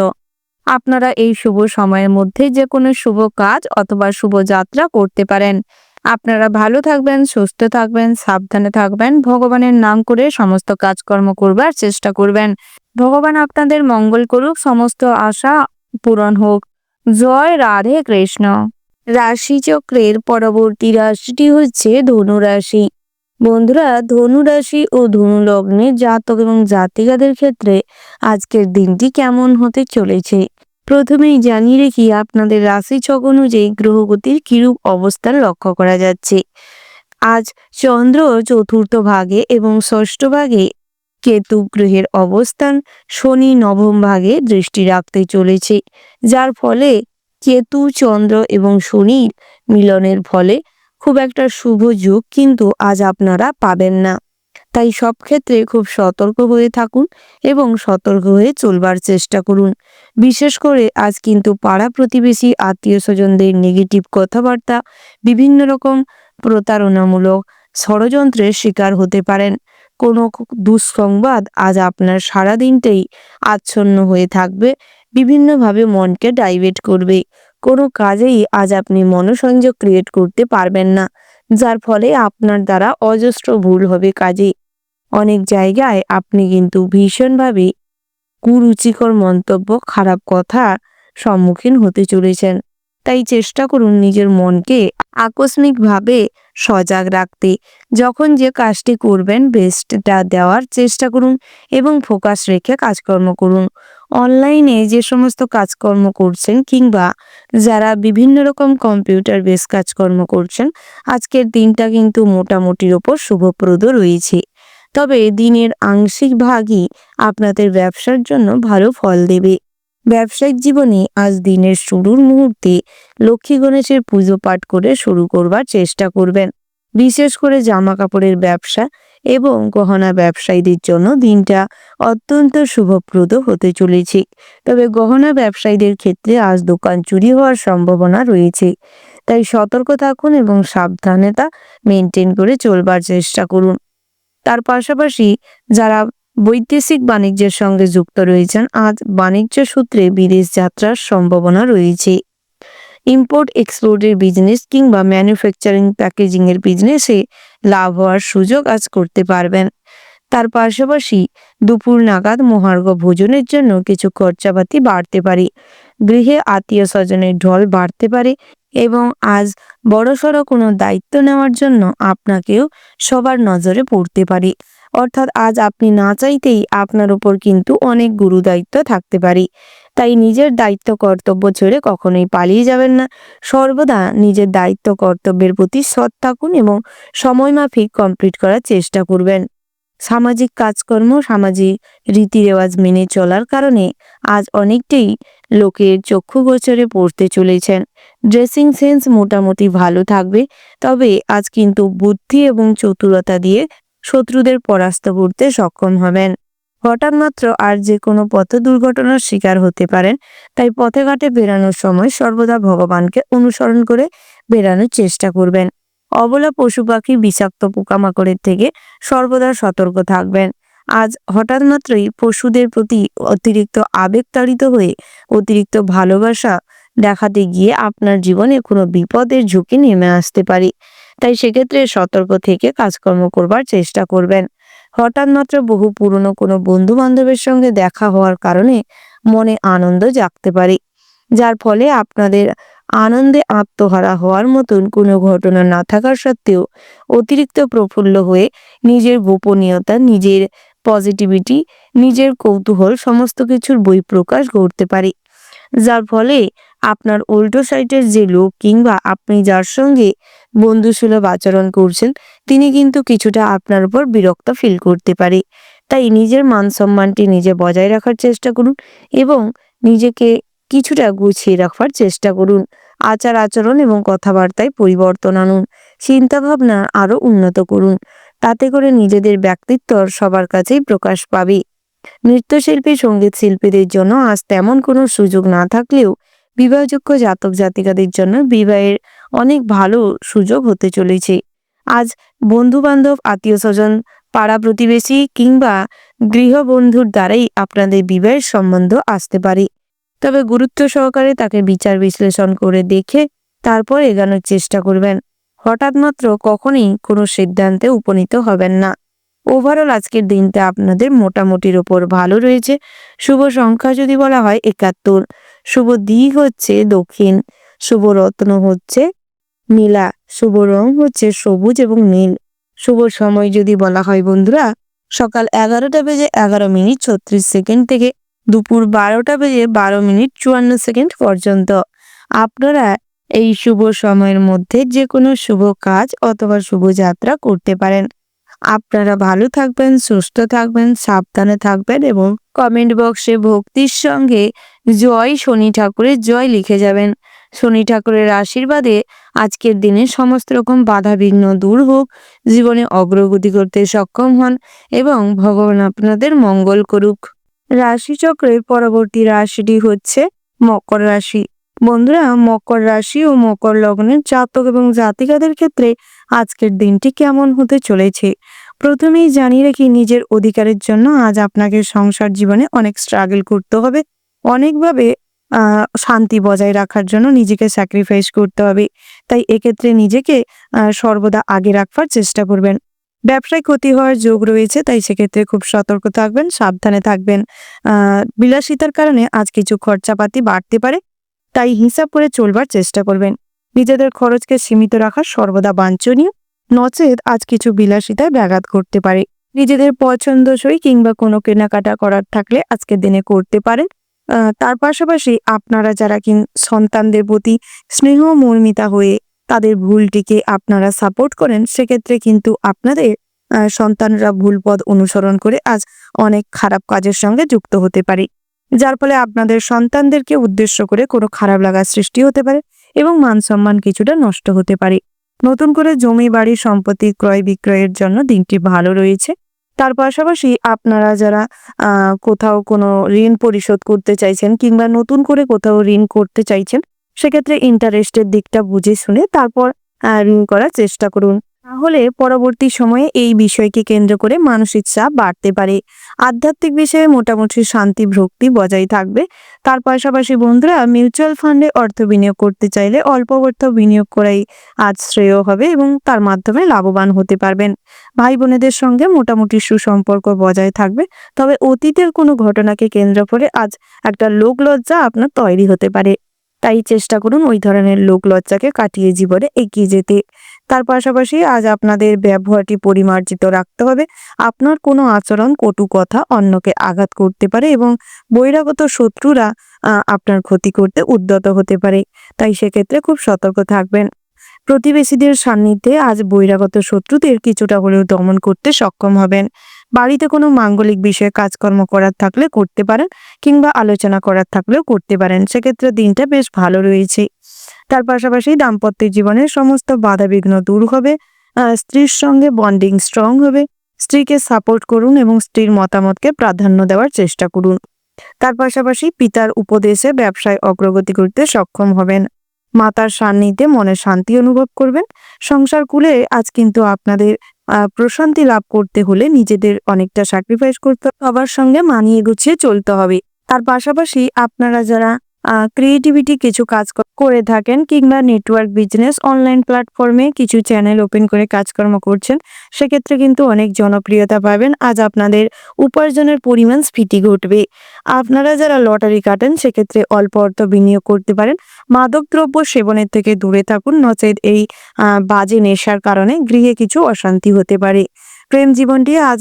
আপনারা এই শুভ সময়ের মধ্যে যে কোনো শুভ কাজ অথবা শুভ যাত্রা করতে পারেন। আপনারা ভালো থাকবেন, সুস্থ থাকবেন, সাবধানে থাকবেন। ভগবানের নাম করে সমস্ত কাজকর্ম করবার চেষ্টা করবেন। ভগবান আপনাদের মঙ্গল করুক, সমস্ত আশা পূরণ হোক। জয় রাধে কৃষ্ণ। রাশিচক্রের পরবর্তী রাশিটি হচ্ছে ধনু রাশি। বন্ধুরা, ধনু রাশি ও ধনু লগ্নের জাতক এবং জাতিকাদের ক্ষেত্রে আজকের দিনটি কেমন হতে চলেছে প্রথমেই জানিয়ে রেখি, আপনাদের রাশিচক্র অনুযায়ী গ্রহগতির কিরূপ অবস্থান লক্ষ্য করা যাচ্ছে। আজ চন্দ্র চতুর্থ ভাগে এবং ষষ্ঠ ভাগে কেতু গ্রহের অবস্থান, শনি নবম ভাগে দৃষ্টি রাখতে চলেছে, যার ফলে কেতু, চন্দ্র এবং শনির মিলনের ফলে খুব একটা শুভ যোগ কিন্তু আজ আপনারা পাবেন না। তাই সব ক্ষেত্রে খুব সতর্ক হয়ে থাকুন এবং সতর্ক হয়ে চলবার চেষ্টা করুন। বিশেষ করে আজ কিন্তু পাড়া প্রতিবেশী, আত্মীয় স্বজনদের নেগেটিভ কথাবার্তা, বিভিন্ন রকম প্রতারণামূলক ষড়যন্ত্রের শিকার হতে পারেন। কোনো দুঃসংবাদ আজ আপনার সারাদিনটাই আচ্ছন্ন হয়ে থাকবে, বিভিন্নভাবে মনকে ডাইভার্ট করবে। কোনো কাজেই আজ আপনি মনোসংযোগ ক্রিয়েট করতে পারবেন না, যার ফলে আপনার দ্বারা অজস্র ভুল হবে কাজে। অনেক জায়গায় আপনি কিন্তু ভীষণভাবে কুরুচিকর মন্তব্য, খারাপ কথার সম্মুখীন হতে চলেছেন। তাই চেষ্টা করুন নিজের মনকে আকস্মিকভাবে সজাগ রাখতে। যখন যে কাজটি করবেন বেস্টটা দেওয়ার চেষ্টা করুন এবং ফোকাস রেখে কাজকর্ম করুন। অনলাইনে যে সমস্ত কাজকর্ম করছেন কিংবা যারা বিভিন্ন রকম কম্পিউটার বেস কাজকর্ম করছেন, আজকের দিনটা কিন্তু মোটামুটির ওপর শুভপ্রদ রয়েছে। তবে দিনের আংশিক ভাগই আপনাদের ব্যবসার জন্য ভালো ফল দেবে। ব্যবসায়িক জীবনে আজ দিনের শুরুর মুহূর্তে লক্ষ্মী গণেশের পুজো পাঠ করে শুরু করবার চেষ্টা করবেন। বিশেষ করে জামা কাপড়ের ব্যবসা এবং গহনা ব্যবসায়ীদের জন্য দিনটা অত্যন্ত শুভপ্রদ হতে চলেছে। তবে গহনা ব্যবসায়ীদের ক্ষেত্রে আজ দোকান চুরি হওয়ার সম্ভাবনা রয়েছে, তাই সতর্ক থাকুন এবং সাবধানতা মেনটেন করে চলবার চেষ্টা করুন। তার পাশাপাশি যারা বৈদেশিক বাণিজ্যের সঙ্গে যুক্ত রয়েছেন, আজ বাণিজ্য সূত্রে বিদেশ যাত্রার সম্ভাবনা রয়েছে। ইম্পোর্ট এক্সপোর্টের বিজনেস কিংবা ম্যানুফ্যাকচারিং প্যাকেজিং এর বিজনেসে লাভ হওয়ার সুযোগ আজ করতে পারবেন। তার পাশাপাশি দুপুর নাগাদ মহার্ঘ ভোজনের জন্য কিছু খরচাপাতি বাড়তে পারে। গৃহে আত্মীয় স্বজনের ঢল বাড়তে পারে এবং আজ বড়সড় কোনো দায়িত্ব নেওয়ার জন্য আপনাকেও সবার নজরে পড়তে পারে। অর্থাৎ আজ আপনি না চাইতেই আপনার উপর কিন্তু অনেক গুরু দায়িত্ব থাকতে পারে। তাই নিজের দায়িত্ব কর্তব্য ছেড়ে কখনোই পালিয়ে যাবেন না। সর্বদা নিজের দায়িত্ব কর্তব্যের প্রতি সৎ থাকুন এবং সময়মাফিক কমপ্লিট করার চেষ্টা করবেন। সামাজিক কাজকর্ম, সামাজিক রীতিরেওয়াজ মেনে চলার কারণে আজ অনেকটাই লোকের চক্ষু গোচরে পড়তে চলেছেন। ড্রেসিং সেন্স মোটামুটি ভালো থাকবে, তবে আজ কিন্তু বুদ্ধি এবং চতুরতা দিয়ে শত্রুদের পরাস্ত করতে সক্ষম হবেন। হঠাৎ মাত্র আর যে কোনো পথ দুর্ঘটনার শিকার হতে পারেন, তাই পথে ঘাটে বেরানোর সময় সর্বদা ভগবানকে অনুসরণ করে বেরানোর চেষ্টা করবেন। অবলা পশু পাখি, বিষাক্ত পোকামাকড়ের থেকে সর্বদা সতর্ক থাকবেন। আজ হঠাৎ মাত্রই পশুদের প্রতি অতিরিক্ত আবেগতাড়িত হয়ে অতিরিক্ত ভালোবাসা দেখাতে গিয়ে আপনার জীবনে কোনো বিপদের ঝুঁকি নেমে আসতে পারে। তাই সেক্ষেত্রে সতর্ক থেকে কাজকর্ম করবার চেষ্টা করবেন। হঠাৎ মাত্র বহু পুরনো কোনো বন্ধু বান্ধবের সঙ্গে দেখা হওয়ার কারণে মনে আনন্দ জাগতে পারে, যার ফলে আপনাদের আনন্দে আত্মহারা হওয়ার মতন কোনো ঘটনা না থাকার সত্ত্বেও অতিরিক্ত প্রফুল্ল হয়ে নিজের গোপনীয়তা, নিজের পজিটিভিটি, নিজের কৌতূহল সমস্ত কিছুর বহিঃপ্রকাশ ঘটতে পারে, যার ফলে আপনার উল্টো সাইডের যে লোক কিংবা আপনি যার সঙ্গে বন্ধুসুলভ আচরণ করছেন তিনি কিন্তু কিছুটা আপনার উপর বিরক্ত ফিল করতে পারে। তাই নিজের মান সম্মানটি নিজে বজায় রাখার চেষ্টা করুন এবং নিজেকে কিছুটা গুছিয়ে রাখবার চেষ্টা করুন। আচার আচরণ এবং কথাবার্তায় পরিবর্তন আনুন। চিন্তাভাবনা আরো উন্নত করুন। তাতে করে নিজেদের ব্যক্তিত্ব সবার কাছেই প্রকাশ পাবে। নৃত্যশিল্পী, সঙ্গীত শিল্পীদের জন্য আজ তেমন কোনো সুযোগ না থাকলেও বিবাহযোগ্য জাতক জাতিকাদের জন্য বিবাহের অনেক ভালো সুযোগ হতে চলেছে। আজ বন্ধু বান্ধব, আত্মীয় স্বজন, পাড়া প্রতিবেশী কিংবা গৃহবন্ধুর দ্বারাই আপনাদের বিবাহের সম্বন্ধ আসতে পারে। তবে গুরুত্ব সহকারে তাকে বিচার বিশ্লেষণ করে দেখে তারপর এগোনোর চেষ্টা করবেন। হঠাৎ মাত্র কখনই কোনো সিদ্ধান্তে উপনীত হবেন না। ওভারঅল আজকের দিনটা আপনাদের মোটামুটির ওপর ভালো রয়েছে। শুভ সংখ্যা যদি বলা হয় ৭১, শুভ দিক হচ্ছে দক্ষিণ, শুভ রত্ন হচ্ছে নীলা, শুভ রং হচ্ছে সবুজ এবং নীল। শুভ সময় যদি বলা হয় বন্ধুরা, সকাল 11:11:36 থেকে দুপুর 12:12:54 পর্যন্ত। আপনারা এই শুভ সময়ের মধ্যে যে কোনো শুভ কাজ অথবা শুভ যাত্রা করতে পারেন। আপনারা ভালো থাকবেন, সুস্থ থাকবেন, সাবধানে থাকবেন এবং কমেন্ট বক্সে ভক্তির সঙ্গে জয় শনি ঠাকুরের জয় লিখে যাবেন। শনি ঠাকুরের আশীর্বাদে আজকের দিনে সমস্ত রকম বাধা বিঘ্ন দূর হোক, জীবনে অগ্রগতি করতে সক্ষম হন এবং ভগবান আপনাদের মঙ্গল করুক। রাশিচক্রের পরবর্তী রাশিটি হচ্ছে মকর রাশি। বন্ধুরা, মকর রাশি ও মকর লগ্নের জাতক এবং জাতিকাদের ক্ষেত্রে আজকের দিনটি কেমন হতে চলেছে প্রথমেই জানিয়ে রাখি, নিজের অধিকারের জন্য আজ আপনাকে সংসার জীবনে অনেক স্ট্রাগল করতে হবে। অনেকভাবে শান্তি বজায় রাখার জন্য নিজেকে স্যাক্রিফাইস করতে হবে। তাই এক্ষেত্রে নিজেকে সর্বদা আগে রাখবার চেষ্টা করবেন। ব্যবসায় ক্ষতি হওয়ার যোগ রয়েছে, তাই সেক্ষেত্রে খুব সতর্ক থাকবেন, সাবধানে থাকবেন। বিলাসিতার কারণে আজ কিছু খরচাপাতি বাড়তে পারে, তাই হিসাব করে চলবার চেষ্টা করবেন। নিজেদের খরচকে সীমিত রাখা সর্বদা বাঞ্ছনীয়, নচেত আজ কিছু বিলাসিতায় ব্যাঘাত ঘটতে পারে। নিজেদের পছন্দসই কিংবা কোনো কেনাকাটা করার থাকলে আজকের দিনে করতে পারেন। তার পাশাপাশি আপনারা যারা সন্তানদের প্রতি স্নেহ মর্মিতা হয়ে তাদের ভুলটিকে আপনারা সাপোর্ট করেন, সেক্ষেত্রে কিন্তু আপনাদের সন্তানরা ভুল পথ অনুসরণ করে আজ অনেক খারাপ কাজের সঙ্গে যুক্ত হতে পারে। যার ফলে আপনাদের সন্তানদেরকে উদ্দেশ্য করে কোনো খারাপ লাগার সৃষ্টি হতে পারে এবং মান সম্মান কিছুটা নষ্ট হতে পারে। নতুন করে জমি বাড়ি সম্পত্তি ক্রয় বিক্রয়ের জন্য দিনটি ভালো রয়েছে। তার পাশাপাশি আপনারা যারা কোথাও কোনো ঋণ পরিশোধ করতে চাইছেন কিংবা নতুন করে কোথাও ঋণ করতে চাইছেন, সেক্ষেত্রে ইন্টারেস্টের দিকটা বুঝে শুনে তারপর ঋণ করার চেষ্টা করুন। তাহলে পরবর্তী সময়ে এই বিষয়কে কেন্দ্র করে মানসিক চাপ বাড়তে পারে। আধ্যাত্মিক বিষয়ে মোটামুটি শান্তি ভক্তি বজায় থাকবে। তার পাশাপাশি বন্ধুরা, মিউচুয়াল ফান্ডে অর্থ বিনিয়োগ করতে চাইলে অল্প অর্থ বিনিয়োগ করাই আজ শ্রেয় হবে এবং তার মাধ্যমে লাভবান হতে পারবেন। ভাই বোনেদের সঙ্গে মোটামুটি সুসম্পর্ক বজায় থাকবে। তবে অতীতের কোনো ঘটনাকে কেন্দ্র করে আজ একটা লোকলজ্জা আপনার তৈরি হতে পারে। তাই চেষ্টা করুন ওই ধরনের লোকলজ্জাকে কাটিয়ে জীবনে এগিয়ে যেতে। তার পাশাপাশি আজ আপনাদের ব্যবহারটি পরিমার্জিত রাখতে হবে। আপনার কোনো আচরণ কটু কথা অন্যকে আঘাত করতে পারে এবং বহিরাগত শত্রুরা আপনার ক্ষতি করতে উদ্যত হতে পারে। তাই সেক্ষেত্রে খুব সতর্ক থাকবেন। প্রতিবেশীদের সান্নিধ্যে আজ বহিরাগত শত্রুদের কিছুটা হলেও দমন করতে সক্ষম হবেন। বাড়িতে কোনো মাঙ্গলিক বিষয়ে কাজকর্ম করার থাকলে করতে পারেন কিংবা আলোচনা করার থাকলেও করতে পারেন। সেক্ষেত্রে দিনটা বেশ ভালো রয়েছে। তার পাশাপাশি দাম্পত্য জীবনের সমস্ত বাধাবিঘ্ন দূর হবে। স্ত্রীর সঙ্গে বন্ডিং স্ট্রং হবে। স্ত্রীকে সাপোর্ট করুন এবং স্ত্রীর মতামতকে প্রাধান্য দেওয়ার চেষ্টা করুন। তার পাশাপাশি পিতার উপদেশে ব্যবসায় অগ্রগতি করতে সক্ষম হবেন। মাতার সান্নিধ্যে মনে শান্তি অনুভব করবেন। সংসার কুলে আজ কিন্তু আপনাদের প্রশান্তি লাভ করতে হলে নিজেদের অনেকটা স্যাক্রিফাইস করতে হবে, সবার সঙ্গে মানিয়ে গুছিয়ে চলতে হবে। তার পাশাপাশি আপনারা যারা ক্রিয়েটিভিটি কিছু কাজ করে থাকেন কিংবা নেটওয়ার্ক বিজনেস অনলাইন প্ল্যাটফর্মে কিছু চ্যানেল ওপেন করে কাজকর্ম করছেন, সেক্ষেত্রে কিন্তু অনেক জনপ্রিয়তা পাবেন। আজ আপনাদের উপার্জনের পরিমাণ স্ফীতি ঘটবে। আপনারা যারা লটারি কাটেন, সেক্ষেত্রে অল্প অর্থ বিনিয়োগ করতে পারেন। মাদকদ্রব্য সেবনের থেকে দূরে থাকুন, নচেত এই বাজে নেশার কারণে গৃহে কিছু অশান্তি হতে পারে। প্রেম জীবনটি আজ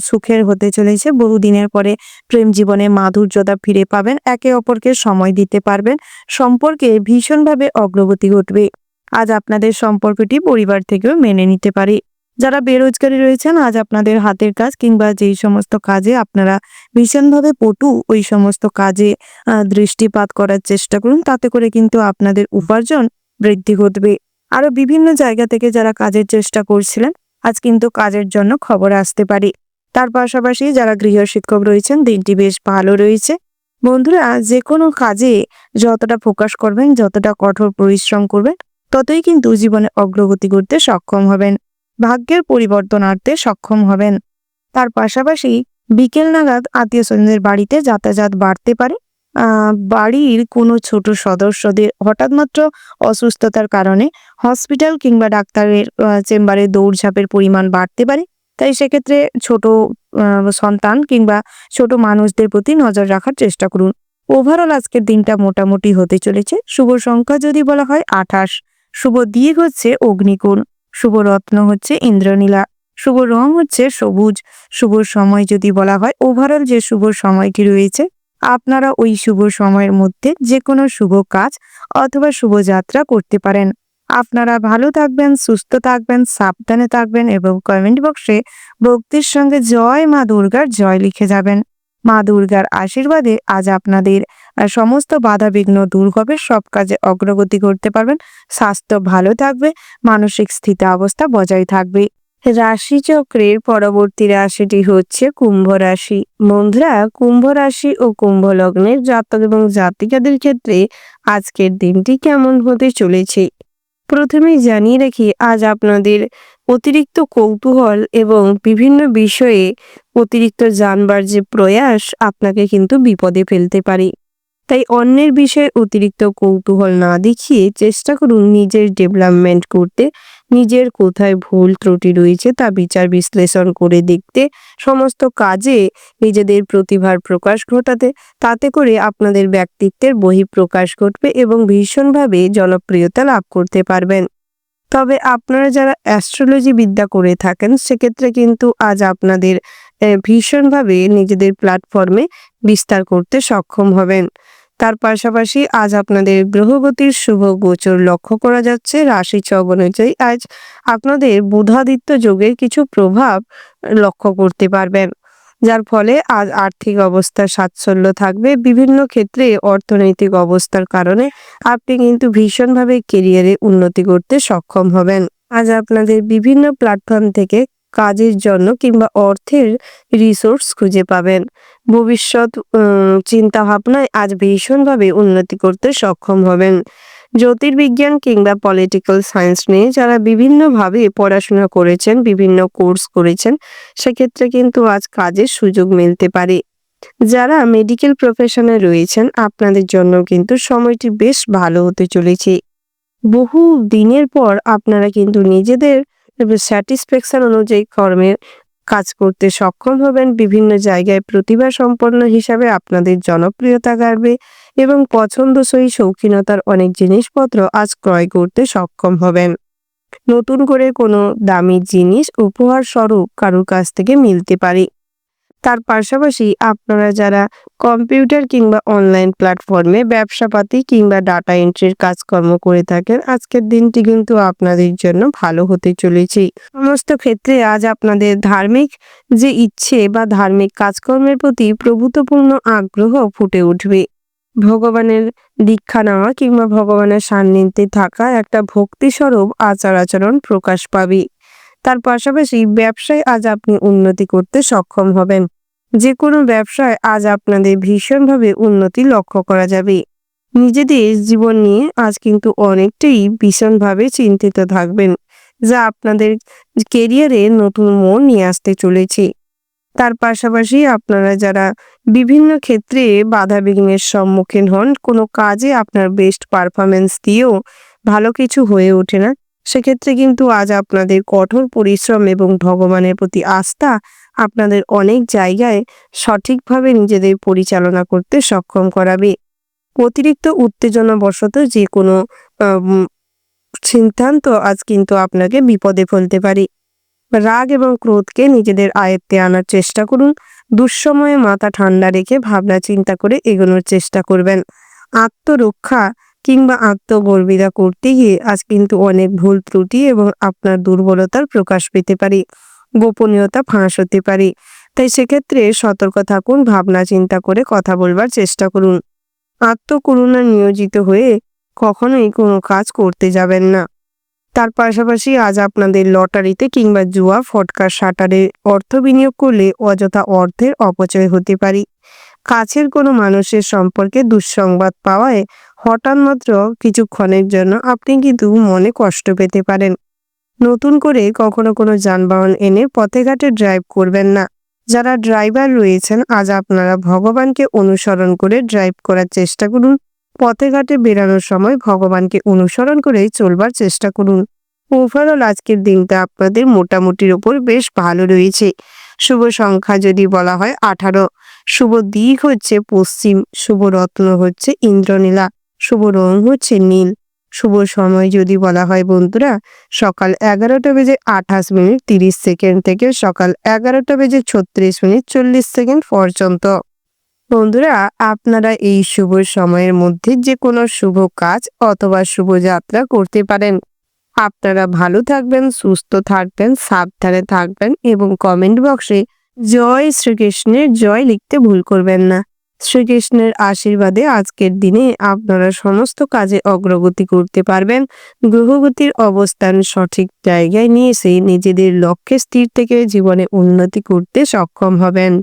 সুখের হতে চলেছে। বহুদিনের পরে প্রেম জীবনে মাধুর্যতা ফিরে পাবেন। একে অপরকে সময় দিতে পারবেন। সম্পর্কে ভীষণভাবে অগ্রগতি ঘটবে। আজ আপনাদের সম্পর্কটি পরিবার থেকেও মেনে নিতে পারে। যারা বেরোজগারি রয়েছেন, আজ আপনাদের হাতের কাজ কিংবা যেই সমস্ত কাজে আপনারা ভীষণভাবে পটু, ওই সমস্ত কাজে দৃষ্টিপাত করার চেষ্টা করুন। তাতে করে কিন্তু আপনাদের উপার্জন বৃদ্ধি ঘটবে। আরো বিভিন্ন জায়গা থেকে যারা কাজের চেষ্টা করছিলেন, আজ কিন্তু কাজের জন্য খবর আসতে পারে। তার পাশাপাশি যারা গৃহ শিক্ষক রয়েছেন, দিনটি বেশ ভালো রয়েছে। বন্ধুরা, যে কোনো কাজে যতটা ফোকাস করবেন, যতটা কঠোর পরিশ্রম করবেন, ততই কিন্তু জীবনে অগ্রগতি করতে সক্ষম হবেন। ভাগ্যের পরিবর্তন আনতে সক্ষম হবেন। তার পাশাপাশি বিকেল নাগাদ আত্মীয় স্বজনদের বাড়িতে যাতায়াত বাড়তে পারে। বাড়ির কোনো ছোট সদস্যদের হঠাৎ মাত্র অসুস্থতার কারণে হসপিটাল কিংবা ডাক্তারের চেম্বারে দৌড়ঝাঁপের পরিমাণ বাড়তে পারে। তাই সেক্ষেত্রে ছোট সন্তান কিংবা ছোট মানুষদের প্রতি নজর রাখার চেষ্টা করুন। ওভারঅল আজকের দিনটা মোটামুটি হতে চলেছে। শুভ সংখ্যা যদি বলা হয় 28, শুভ দিক হচ্ছে অগ্নিকোণ, শুভ রত্ন হচ্ছে ইন্দ্রনীলা, শুভ রং হচ্ছে সবুজ। শুভ সময় যদি বলা হয়, ওভারঅল যে শুভ সময়টি রয়েছে, আপনারা ওই শুভ সময়ের মধ্যে যে কোনো শুভ কাজ অথবা শুভযাত্রা করতে পারেন। আপনারা ভালো থাকবেন, সুস্থ থাকবেন, সাবধানে থাকবেন এবং কমেন্ট বক্সে ভক্তির সঙ্গে জয় মা দুর্গার জয় লিখে যাবেন। মা দুর্গার আশীর্বাদে আজ আপনাদের সমস্ত বাধা বিঘ্ন দূর হবে, সব কাজে অগ্রগতি করতে পারবেন, স্বাস্থ্য ভালো থাকবে, মানসিক স্থিতাবস্থা বজায় থাকবে। রাশিচক্রের পরবর্তী রাশিটি হচ্ছে কুম্ভ রাশি। বন্ধুরা, কুম্ভ রাশি ও কুম্ভ লগ্নের জাতক এবং জাতিকাদের ক্ষেত্রে আজকের দিনটি কেমন হতে চলেছে প্রথমেই জানিয়ে রাখি, আজ আপনাদের অতিরিক্ত কৌতূহল এবং বিভিন্ন বিষয়ে অতিরিক্ত জানবার যে প্রয়াস আপনাকে কিন্তু বিপদে ফেলতে পারে। তাই অন্যের বিষয়ে অতিরিক্ত কৌতূহল না দেখিয়ে চেষ্টা করুন নিজের ডেভেলপমেন্ট করতে, নিজের কোথায় ভুল ত্রুটি রয়েছে তা বিচার বিশ্লেষণ করে দেখতে, সমস্ত কাজে নিজেদের প্রতিভার প্রকাশ ঘটাতে। তাতে করে আপনাদের ব্যক্তিত্বের বহিঃপ্রকাশ ঘটবে এবং ভীষণভাবে জনপ্রিয়তা লাভ করতে পারবেন। তবে আপনারা যারা অ্যাস্ট্রোলজি বিদ্যা করে থাকেন, সেক্ষেত্রে কিন্তু আজ আপনাদের ভীষণভাবে নিজেদের প্ল্যাটফর্মে বিস্তার করতে সক্ষম হবেন। তার পাশাপাশি আজ আপনাদের গ্রহগতির শুভ গোচর লক্ষ্য করা যাচ্ছে। রাশিচক অনুযায়ী আজ আপনাদের বুধাদিত্য যোগের কিছু প্রভাব লক্ষ্য করতে পারবেন, যার ফলে আজ আর্থিক অবস্থা স্বাচ্ছল্য থাকবে। বিভিন্ন ক্ষেত্রে অর্থনৈতিক অবস্থার কারণে আপনি কিন্তু ভীষণভাবে কেরিয়ারে উন্নতি করতে সক্ষম হবেন। আজ আপনাদের বিভিন্ন প্ল্যাটফর্ম থেকে কাজের জন্য কিংবা অর্থের রিসোর্স খুঁজে পাবেন। ভবিষ্যৎ চিন্তা ভাবনায় আজ ভীষণভাবে উন্নতি করতে সক্ষম হবেন। জ্যোতির্বিজ্ঞান কিংবা পলিটিক্যাল সায়েন্স নিয়ে যারা বিভিন্নভাবে পড়াশোনা করেছেন, বিভিন্ন কোর্স করেছেন, সেক্ষেত্রে কিন্তু আজ কাজের সুযোগ মিলতে পারে। যারা মেডিকেল প্রফেশনে রয়েছেন, আপনাদের জন্য কিন্তু সময়টি বেশ ভালো হতে চলেছে। বহু দিনের পর আপনারা কিন্তু নিজেদের স্যাটিসফ্যাকশন অনুযায়ী কর্মের কাজ করতে সক্ষম হবেন। বিভিন্ন জায়গায় প্রতিভা সম্পন্ন হিসাবে আপনাদের জনপ্রিয়তা বাড়বে এবং পছন্দসই শৌখিনতার অনেক জিনিসপত্র আজ ক্রয় করতে সক্ষম হবেন। নতুন করে কোনো দামি জিনিস উপহার স্বরূপ কারোর কাছ থেকে মিলতে পারে। তার পাশাপাশি আপনারা যারা কম্পিউটার কিংবা অনলাইন প্ল্যাটফর্মে ব্যবসাপাতি কিংবা ডাটা এন্ট্রির কাজকর্ম করে থাকেন, আজকের দিনটি কিন্তু আপনাদের জন্য ভালো হতে চলেছে। সমস্ত ক্ষেত্রে আজ আপনাদের ধার্মিক যে ইচ্ছে বা ধার্মিক কাজকর্মের প্রতি প্রভূতপূর্ণ আগ্রহ ফুটে উঠবে। ভগবানের দীক্ষা নেওয়া কিংবা ভগবানের সান্নিধ্যে থাকা একটা ভক্তিস্বরূপ আচার আচরণ প্রকাশ পাবে। তার পাশাপাশি ব্যবসায় আজ আপনি উন্নতি করতে সক্ষম হবেন। যে কোনো ব্যবসায় আজ আপনাদের ভীষণভাবে উন্নতি লক্ষ্য করা যাবে। নিজেদের জীবন নিয়ে আজ কিন্তু অনেকটাই ভীষণভাবে চিন্তিত থাকবেন, যা আপনাদের কেরিয়ারে নতুন মোড় নিয়ে আসতে চলেছে। তার পাশাপাশি আপনারা যারা বিভিন্ন ক্ষেত্রে বাধা বিঘ্নের সম্মুখীন হন, কোনো কাজে আপনার বেস্ট পারফরমেন্স দিয়েও ভালো কিছু হয়ে ওঠে না, সেক্ষেত্রে কিন্তু আজ আপনাদের কঠোর পরিশ্রম এবং ভগবানের প্রতি আস্থা আপনাদের অনেক জায়গায় সঠিকভাবে নিজেদের পরিচালনা করতে সক্ষম করাবে। অতিরিক্ত উত্তেজনাবশত যে কোনো সিদ্ধান্ত আজ কিন্তু আপনাকে বিপদে ফেলতে পারে। রাগ এবং ক্রোধকে নিজেদের আয়ত্তে আনার চেষ্টা করুন। দুঃসময়ে মাথা ঠান্ডা রেখে ভাবনা চিন্তা করে এগোনোর চেষ্টা করবেন। আত্মরক্ষা কিংবা আত্মগর্বিতা করতে গিয়ে আজ কিন্তু অনেক ভুল ত্রুটি এবং আপনার দুর্বলতার প্রকাশ পেতে পারে, গোপনীয়তা ফাঁস হতে পারে। তাই সেক্ষেত্রে সতর্ক থাকুন, ভাবনা চিন্তা করে কথা বলবার চেষ্টা করুন। আত্মকরুণা নিয়োজিত হয়ে কখনোই কোনো কাজ করতে যাবেন না। তার পাশাপাশি আজ আপনাদের লটারিতে কিংবা জুয়া, ফটকা, শাটারে অর্থ বিনিয়োগ করলে অযথা অর্থের অপচয় হতে পারে। কাছের কোনো মানুষের সম্পর্কে দুঃসংবাদ পাওয়ায় হঠাৎ মাত্র কিছুক্ষণের জন্য আপনি কিন্তু মনে কষ্ট পেতে পারেন। নতুন করে কখনো কোনো যানবাহন এনে পথে ঘাটে ড্রাইভ করবেন না। যারা ড্রাইভার রয়েছেন, আজ আপনারা ভগবানকে অনুসরণ করে ড্রাইভ করার চেষ্টা করুন। পথে ঘাটে বেরানোর সময় ভগবানকে অনুসরণ করে চলবার চেষ্টা করুন। ওভারঅল আজকের দিনটা আপনাদের মোটামুটির ওপর বেশ ভালো রয়েছে। শুভ সংখ্যা যদি বলা হয় 18, শুভ দিক হচ্ছে পশ্চিম, শুভ রত্ন হচ্ছে ইন্দ্রনীলা, শুভ রং হচ্ছে নীল। শুভ সময় যদি বলা হয় বন্ধুরা, সকাল 11:28:30 থেকে সকাল 11:36:40 পর্যন্ত। বন্ধুরা, আপনারা এই শুভ সময়ের মধ্যে যে কোনো শুভ কাজ অথবা শুভযাত্রা করতে পারেন। আপনারা ভালো থাকবেন, সুস্থ থাকবেন, সাবধানে থাকবেন এবং কমেন্ট বক্সে জয় শ্রীকৃষ্ণের জয় লিখতে ভুল করবেন না। শ্রীকৃষ্ণের আশীর্বাদে আজকের দিনে আপনারা সমস্ত কাজে অগ্রগতি করতে পারবেন। গ্রহগতির অবস্থান সঠিক জায়গায় নিয়ে এসে নিজেদের লক্ষ্যে স্থির থেকে জীবনে উন্নতি করতে সক্ষম হবেন।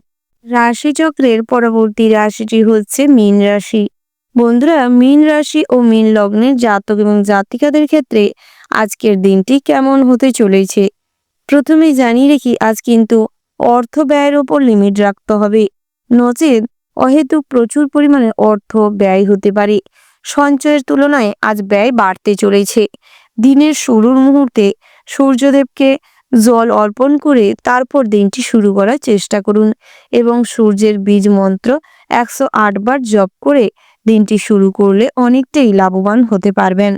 রাশিচক্রের পরবর্তী রাশিটি হচ্ছে মীন রাশি। বন্ধুরা, মীন রাশি ও মীন লগ্নের জাতক এবং জাতিকাদের ক্ষেত্রে আজকের দিনটি কেমন হতে চলেছে প্রথমেই জানিয়ে রেখি, আজ কিন্তু অর্থ ব্যয়ের ওপর লিমিট রাখতে হবে, নচেত অহেতুক প্রচুর পরিমাণে অর্থ ব্যয় হতে পারে। সঞ্চয়ের তুলনায় আজ ব্যয় বাড়তে চলেছে। দিনের শুরুর মুহূর্তে সূর্যদেবকে জল অর্পণ করে তারপর দিনটি শুরু করার চেষ্টা করুন এবং সূর্যের বীজ মন্ত্র 108 বার জপ করে দিনটি শুরু করলে অনেকটাই লাভবান হতে পারবেন।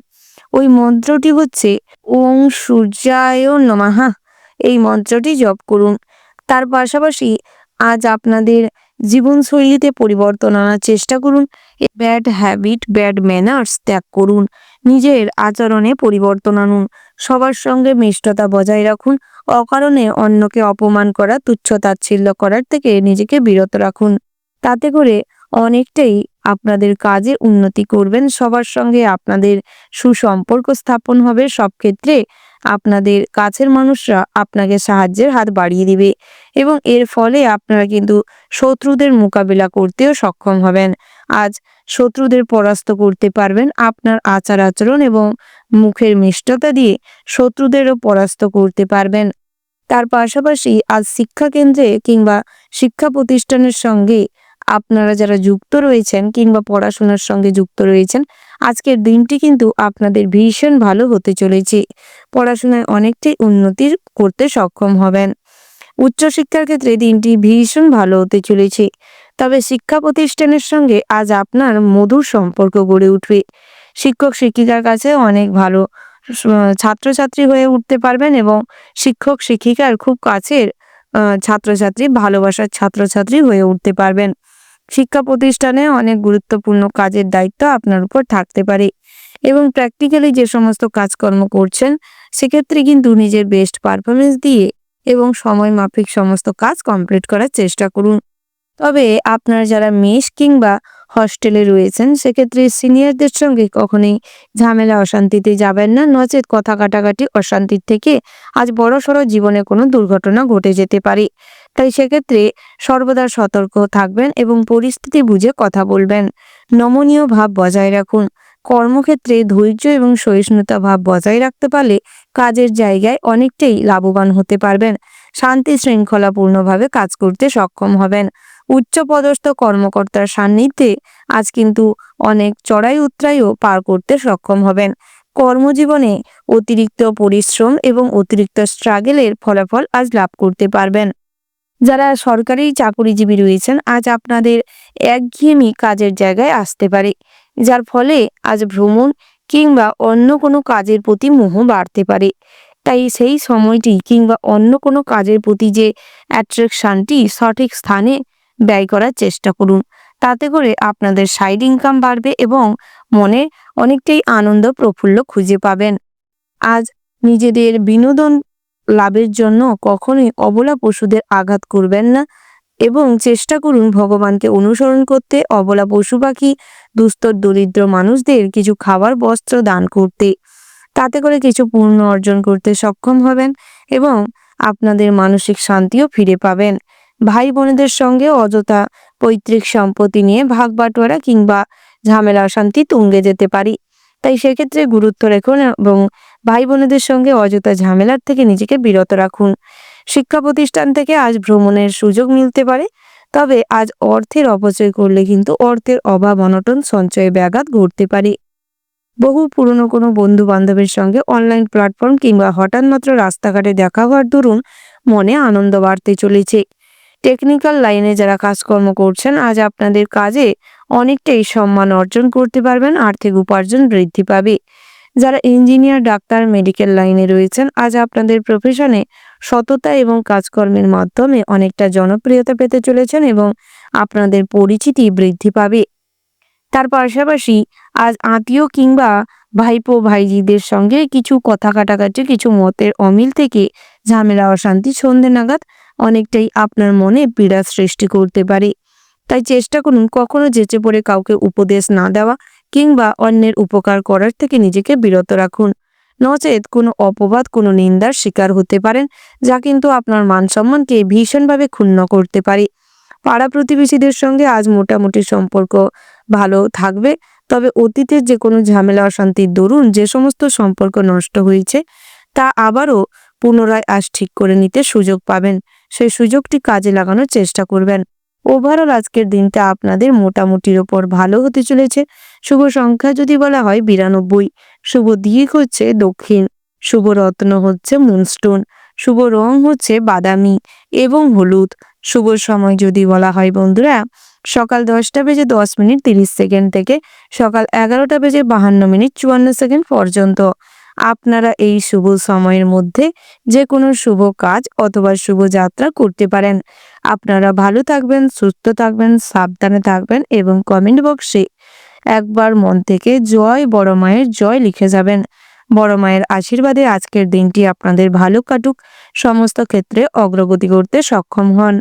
ওই মন্ত্রটি হচ্ছে ওং সূর্যায় নমঃ। এই মন্ত্রটি জপ করুন। তার পাশাপাশি আজ আপনাদের জীবনশৈলীতে পরিবর্তন আনার চেষ্টা করুন। ব্যাড হ্যাবিট, ব্যাড ম্যানার্স ত্যাগ করুন। নিজের আচরণে পরিবর্তন আনুন। সবার সঙ্গে মিষ্টতা বজায় রাখুন। অকারণে অন্যকে অপমান করা, তুচ্ছ-তাচ্ছিল্য করার থেকে নিজেকে বিরত রাখুন। তাতে করে অনেকটাই আপনাদের কাজে উন্নতি করবেন। সবার সঙ্গে আপনাদের সুসম্পর্ক স্থাপন হবে। সব ক্ষেত্রে আপনাদের কাছের মানুষরা আপনাকে সাহায্যের হাত বাড়িয়ে দিবে এবং এর ফলে আপনারা কিন্তু শত্রুদের মোকাবিলা করতেও সক্ষম হবেন। আজ শত্রুদের পরাস্ত করতে পারবেন। আপনার আচার আচরণ এবং মুখের মিষ্টতা দিয়ে শত্রুদেরও পরাস্ত করতে পারবেন। তার পাশাপাশি আজ শিক্ষা কেন্দ্রে কিংবা শিক্ষা প্রতিষ্ঠানের সঙ্গে আপনারা যারা যুক্ত রয়েছেন কিংবা পড়াশোনার সঙ্গে যুক্ত রয়েছেন, আজকের দিনটি কিন্তু আপনাদের ভীষণ ভালো হতে চলেছে। পড়াশোনায় অনেকটাই উন্নতি করতে সক্ষম হবেন। উচ্চশিক্ষার ক্ষেত্রে দিনটি ভীষণ ভালো হতে চলেছে। তবে শিক্ষা প্রতিষ্ঠানের সঙ্গে আজ আপনার মধুর সম্পর্ক গড়ে উঠবে। শিক্ষক শিক্ষিকার কাছে অনেক ভালো ছাত্রছাত্রী হয়ে উঠতে পারবেন এবং শিক্ষক শিক্ষিকার খুব কাছের ছাত্রছাত্রী, ভালোবাসার ছাত্রছাত্রী হয়ে উঠতে পারবেন। শিক্ষা প্রতিষ্ঠানে অনেক গুরুত্বপূর্ণ কাজের দায়িত্ব আপনার উপর থাকতে পারে এবং প্র্যাকটিক্যালি যে সমস্ত কাজকর্ম করছেন সেক্ষেত্রে কিন্তু নিজের বেস্ট পারফরমেন্স দিয়ে এবং সময় মাফিক সমস্ত কাজ কমপ্লিট করার চেষ্টা করুন। তবে আপনারা যারা মেস কিংবা হস্টেলে রয়েছেন সেক্ষেত্রে সিনিয়রদের সঙ্গে কখনোই ঝামেলা অশান্তিতে যাবেন না, নচেৎ কথা কাটাকাটি অশান্তির থেকে আজ বড়সড় জীবনে কোনো দুর্ঘটনা ঘটে যেতে পারে। তাই সেক্ষেত্রে সর্বদা সতর্ক থাকবেন এবং পরিস্থিতি বুঝে কথা বলবেন। নমনীয় ভাব বজায় রাখুন। কর্মক্ষেত্রে ধৈর্য এবং সহিষ্ণুতা ভাব বজায় রাখতে পারলে কাজের জায়গায় অনেকটাই লাভবান হতে পারবেন। শান্তি শৃঙ্খলাপূর্ণভাবে কাজ করতে সক্ষম হবেন। উচ্চপদস্থ কর্মকর্তার সান্নিধ্যে আজ কিন্তু অনেক চড়াই উতরাইও পার করতে সক্ষম হবেন। কর্মজীবনে অতিরিক্ত পরিশ্রম এবং অতিরিক্ত স্ট্রাগলের ফলাফল আজ লাভ করতে পারবেন। যারা সরকারি চাকুরিজীবী রয়েছেন আজ আপনাদের একঘেয়েমি কাজের জায়গায় আসতে পারে, যার ফলে আজ ভ্রমণ কিংবা অন্য কোনো কাজের প্রতি মোহ বাড়তে পারে। তাই সেই সময়টি কিংবা অন্য কোনো কাজের প্রতি যে অ্যাট্রাকশনটি সঠিক স্থানে ব্যয় করার চেষ্টা করুন। তাতে করে আপনাদের সাইড ইনকাম বাড়বে এবং মনে অনেকটাই আনন্দ প্রফুল্ল খুঁজে পাবেন। আজ নিজেদের বিনোদন লাভের জন্য কখনোই অবলা পশুদের আঘাত করবেন না এবং চেষ্টা করুন ভগবানকে অনুসরণ করতে, অবলা পশু পাখি, দুস্থ দরিদ্র মানুষদের কিছু খাবার বস্ত্র দান করতে। তাতে করে কিছু পুণ্য অর্জন করতে সক্ষম হবেন এবং আপনাদের মানসিক শান্তিও ফিরে পাবেন। ভাই বোনেদের সঙ্গে অযথা পৈতৃক সম্পত্তি নিয়ে ভাগ বাটোয়ারা কিংবা ঝামেলা অশান্তি তুঙ্গে যেতে পারি। তাই সেক্ষেত্রে গুরুত্ব রাখুন এবং ভাই বোনেদের সঙ্গে অযথা ঝামেলার থেকে নিজেকে বিরত রাখুন। শিক্ষা প্রতিষ্ঠান থেকে আজ ভ্রমণের সুযোগ মিলতে পারে, তবে আজ অর্থের অপচয় করলে কিন্তু অর্থের অভাব অনটন সঞ্চয়ে ব্যাঘাত ঘটতে পারে। বহু পুরনো কোনো বন্ধু বান্ধবের সঙ্গে অনলাইন প্ল্যাটফর্ম কিংবা হঠাৎ মাত্র রাস্তাঘাটে দেখা হওয়ার দরুন মনে আনন্দ বাড়তে চলেছে। টেকনিক্যাল লাইনে যারা কাজকর্ম করছেন আজ আপনাদের কাজে অনেকটাই সম্মান অর্জন করতে পারবেন। আর্থিক উপার্জন বৃদ্ধি পাবে। যারা ইঞ্জিনিয়ার, ডাক্তার, মেডিকেল লাইনে রয়েছেন আজ আপনাদের প্রফেশনে সততা এবং কাজকর্মের মাধ্যমে অনেকটা জনপ্রিয়তা পেতে চলেছেন এবং আপনাদের পরিচিতি বৃদ্ধি পাবে। তার পাশাপাশি আজ আত্মীয় কিংবা ভাইপো ভাইজিদের সঙ্গে কিছু কথা কাটাকাটি, কিছু মতের অমিল থেকে ঝামেলা অশান্তি সন্ধে নাগাদ অনেকটাই আপনার মনে পীড়া সৃষ্টি করতে পারে। তাই চেষ্টা করুন কখনো যেচে পড়ে কাউকে উপদেশ না দেওয়া কিংবা অন্যের উপকার করার থেকে নিজেকে বিরত রাখুন, নচেত কোনো অপবাদ, কোনো নিন্দার শিকার হতে পারেন, যা কিন্তু আপনার মান সম্মানকে ভীষণভাবে ক্ষুণ্ণ করতে পারে। পাড়া প্রতিবেশীদের সঙ্গে আজ মোটামুটি সম্পর্ক ভালো থাকবে, তবে অতীতের যে কোনো ঝামেলা অশান্তির দরুন যে সমস্ত সম্পর্ক নষ্ট হয়েছে তা আবারও পুনরায় আজ ঠিক করে নিতে সুযোগ পাবেন। সেই সুযোগটি কাজে লাগানোর চেষ্টা করবেন। ওভারঅল আজকের দিনটা আপনাদের মোটামুটির ওপর ভালো হতে চলেছে। শুভ সংখ্যা যদি বলা হয় 92, শুভ দিক হচ্ছে দক্ষিণ, শুভ রত্ন হচ্ছে মুনস্টোন, শুভ রং হচ্ছে বাদামি এবং হলুদ। শুভ সময় যদি বলা হয় বন্ধুরা সকাল 10:10:30 থেকে সকাল 11:52:54 পর্যন্ত। আপনারা এই শুভ সময়ের মধ্যে যে কোনো শুভ কাজ অথবা শুভ যাত্রা করতে পারেন। আপনারা ভালো থাকবেন, সুস্থ থাকবেন, সাবধানে থাকবেন এবং কমেন্ট বক্সে একবার মন থেকে জয় বড় মায়ের জয় লিখে যাবেন। বড় মায়ের আশীর্বাদে আজকের দিনটি আপনাদের ভালো কাটুক, সমস্ত ক্ষেত্রে অগ্রগতি করতে সক্ষম হন।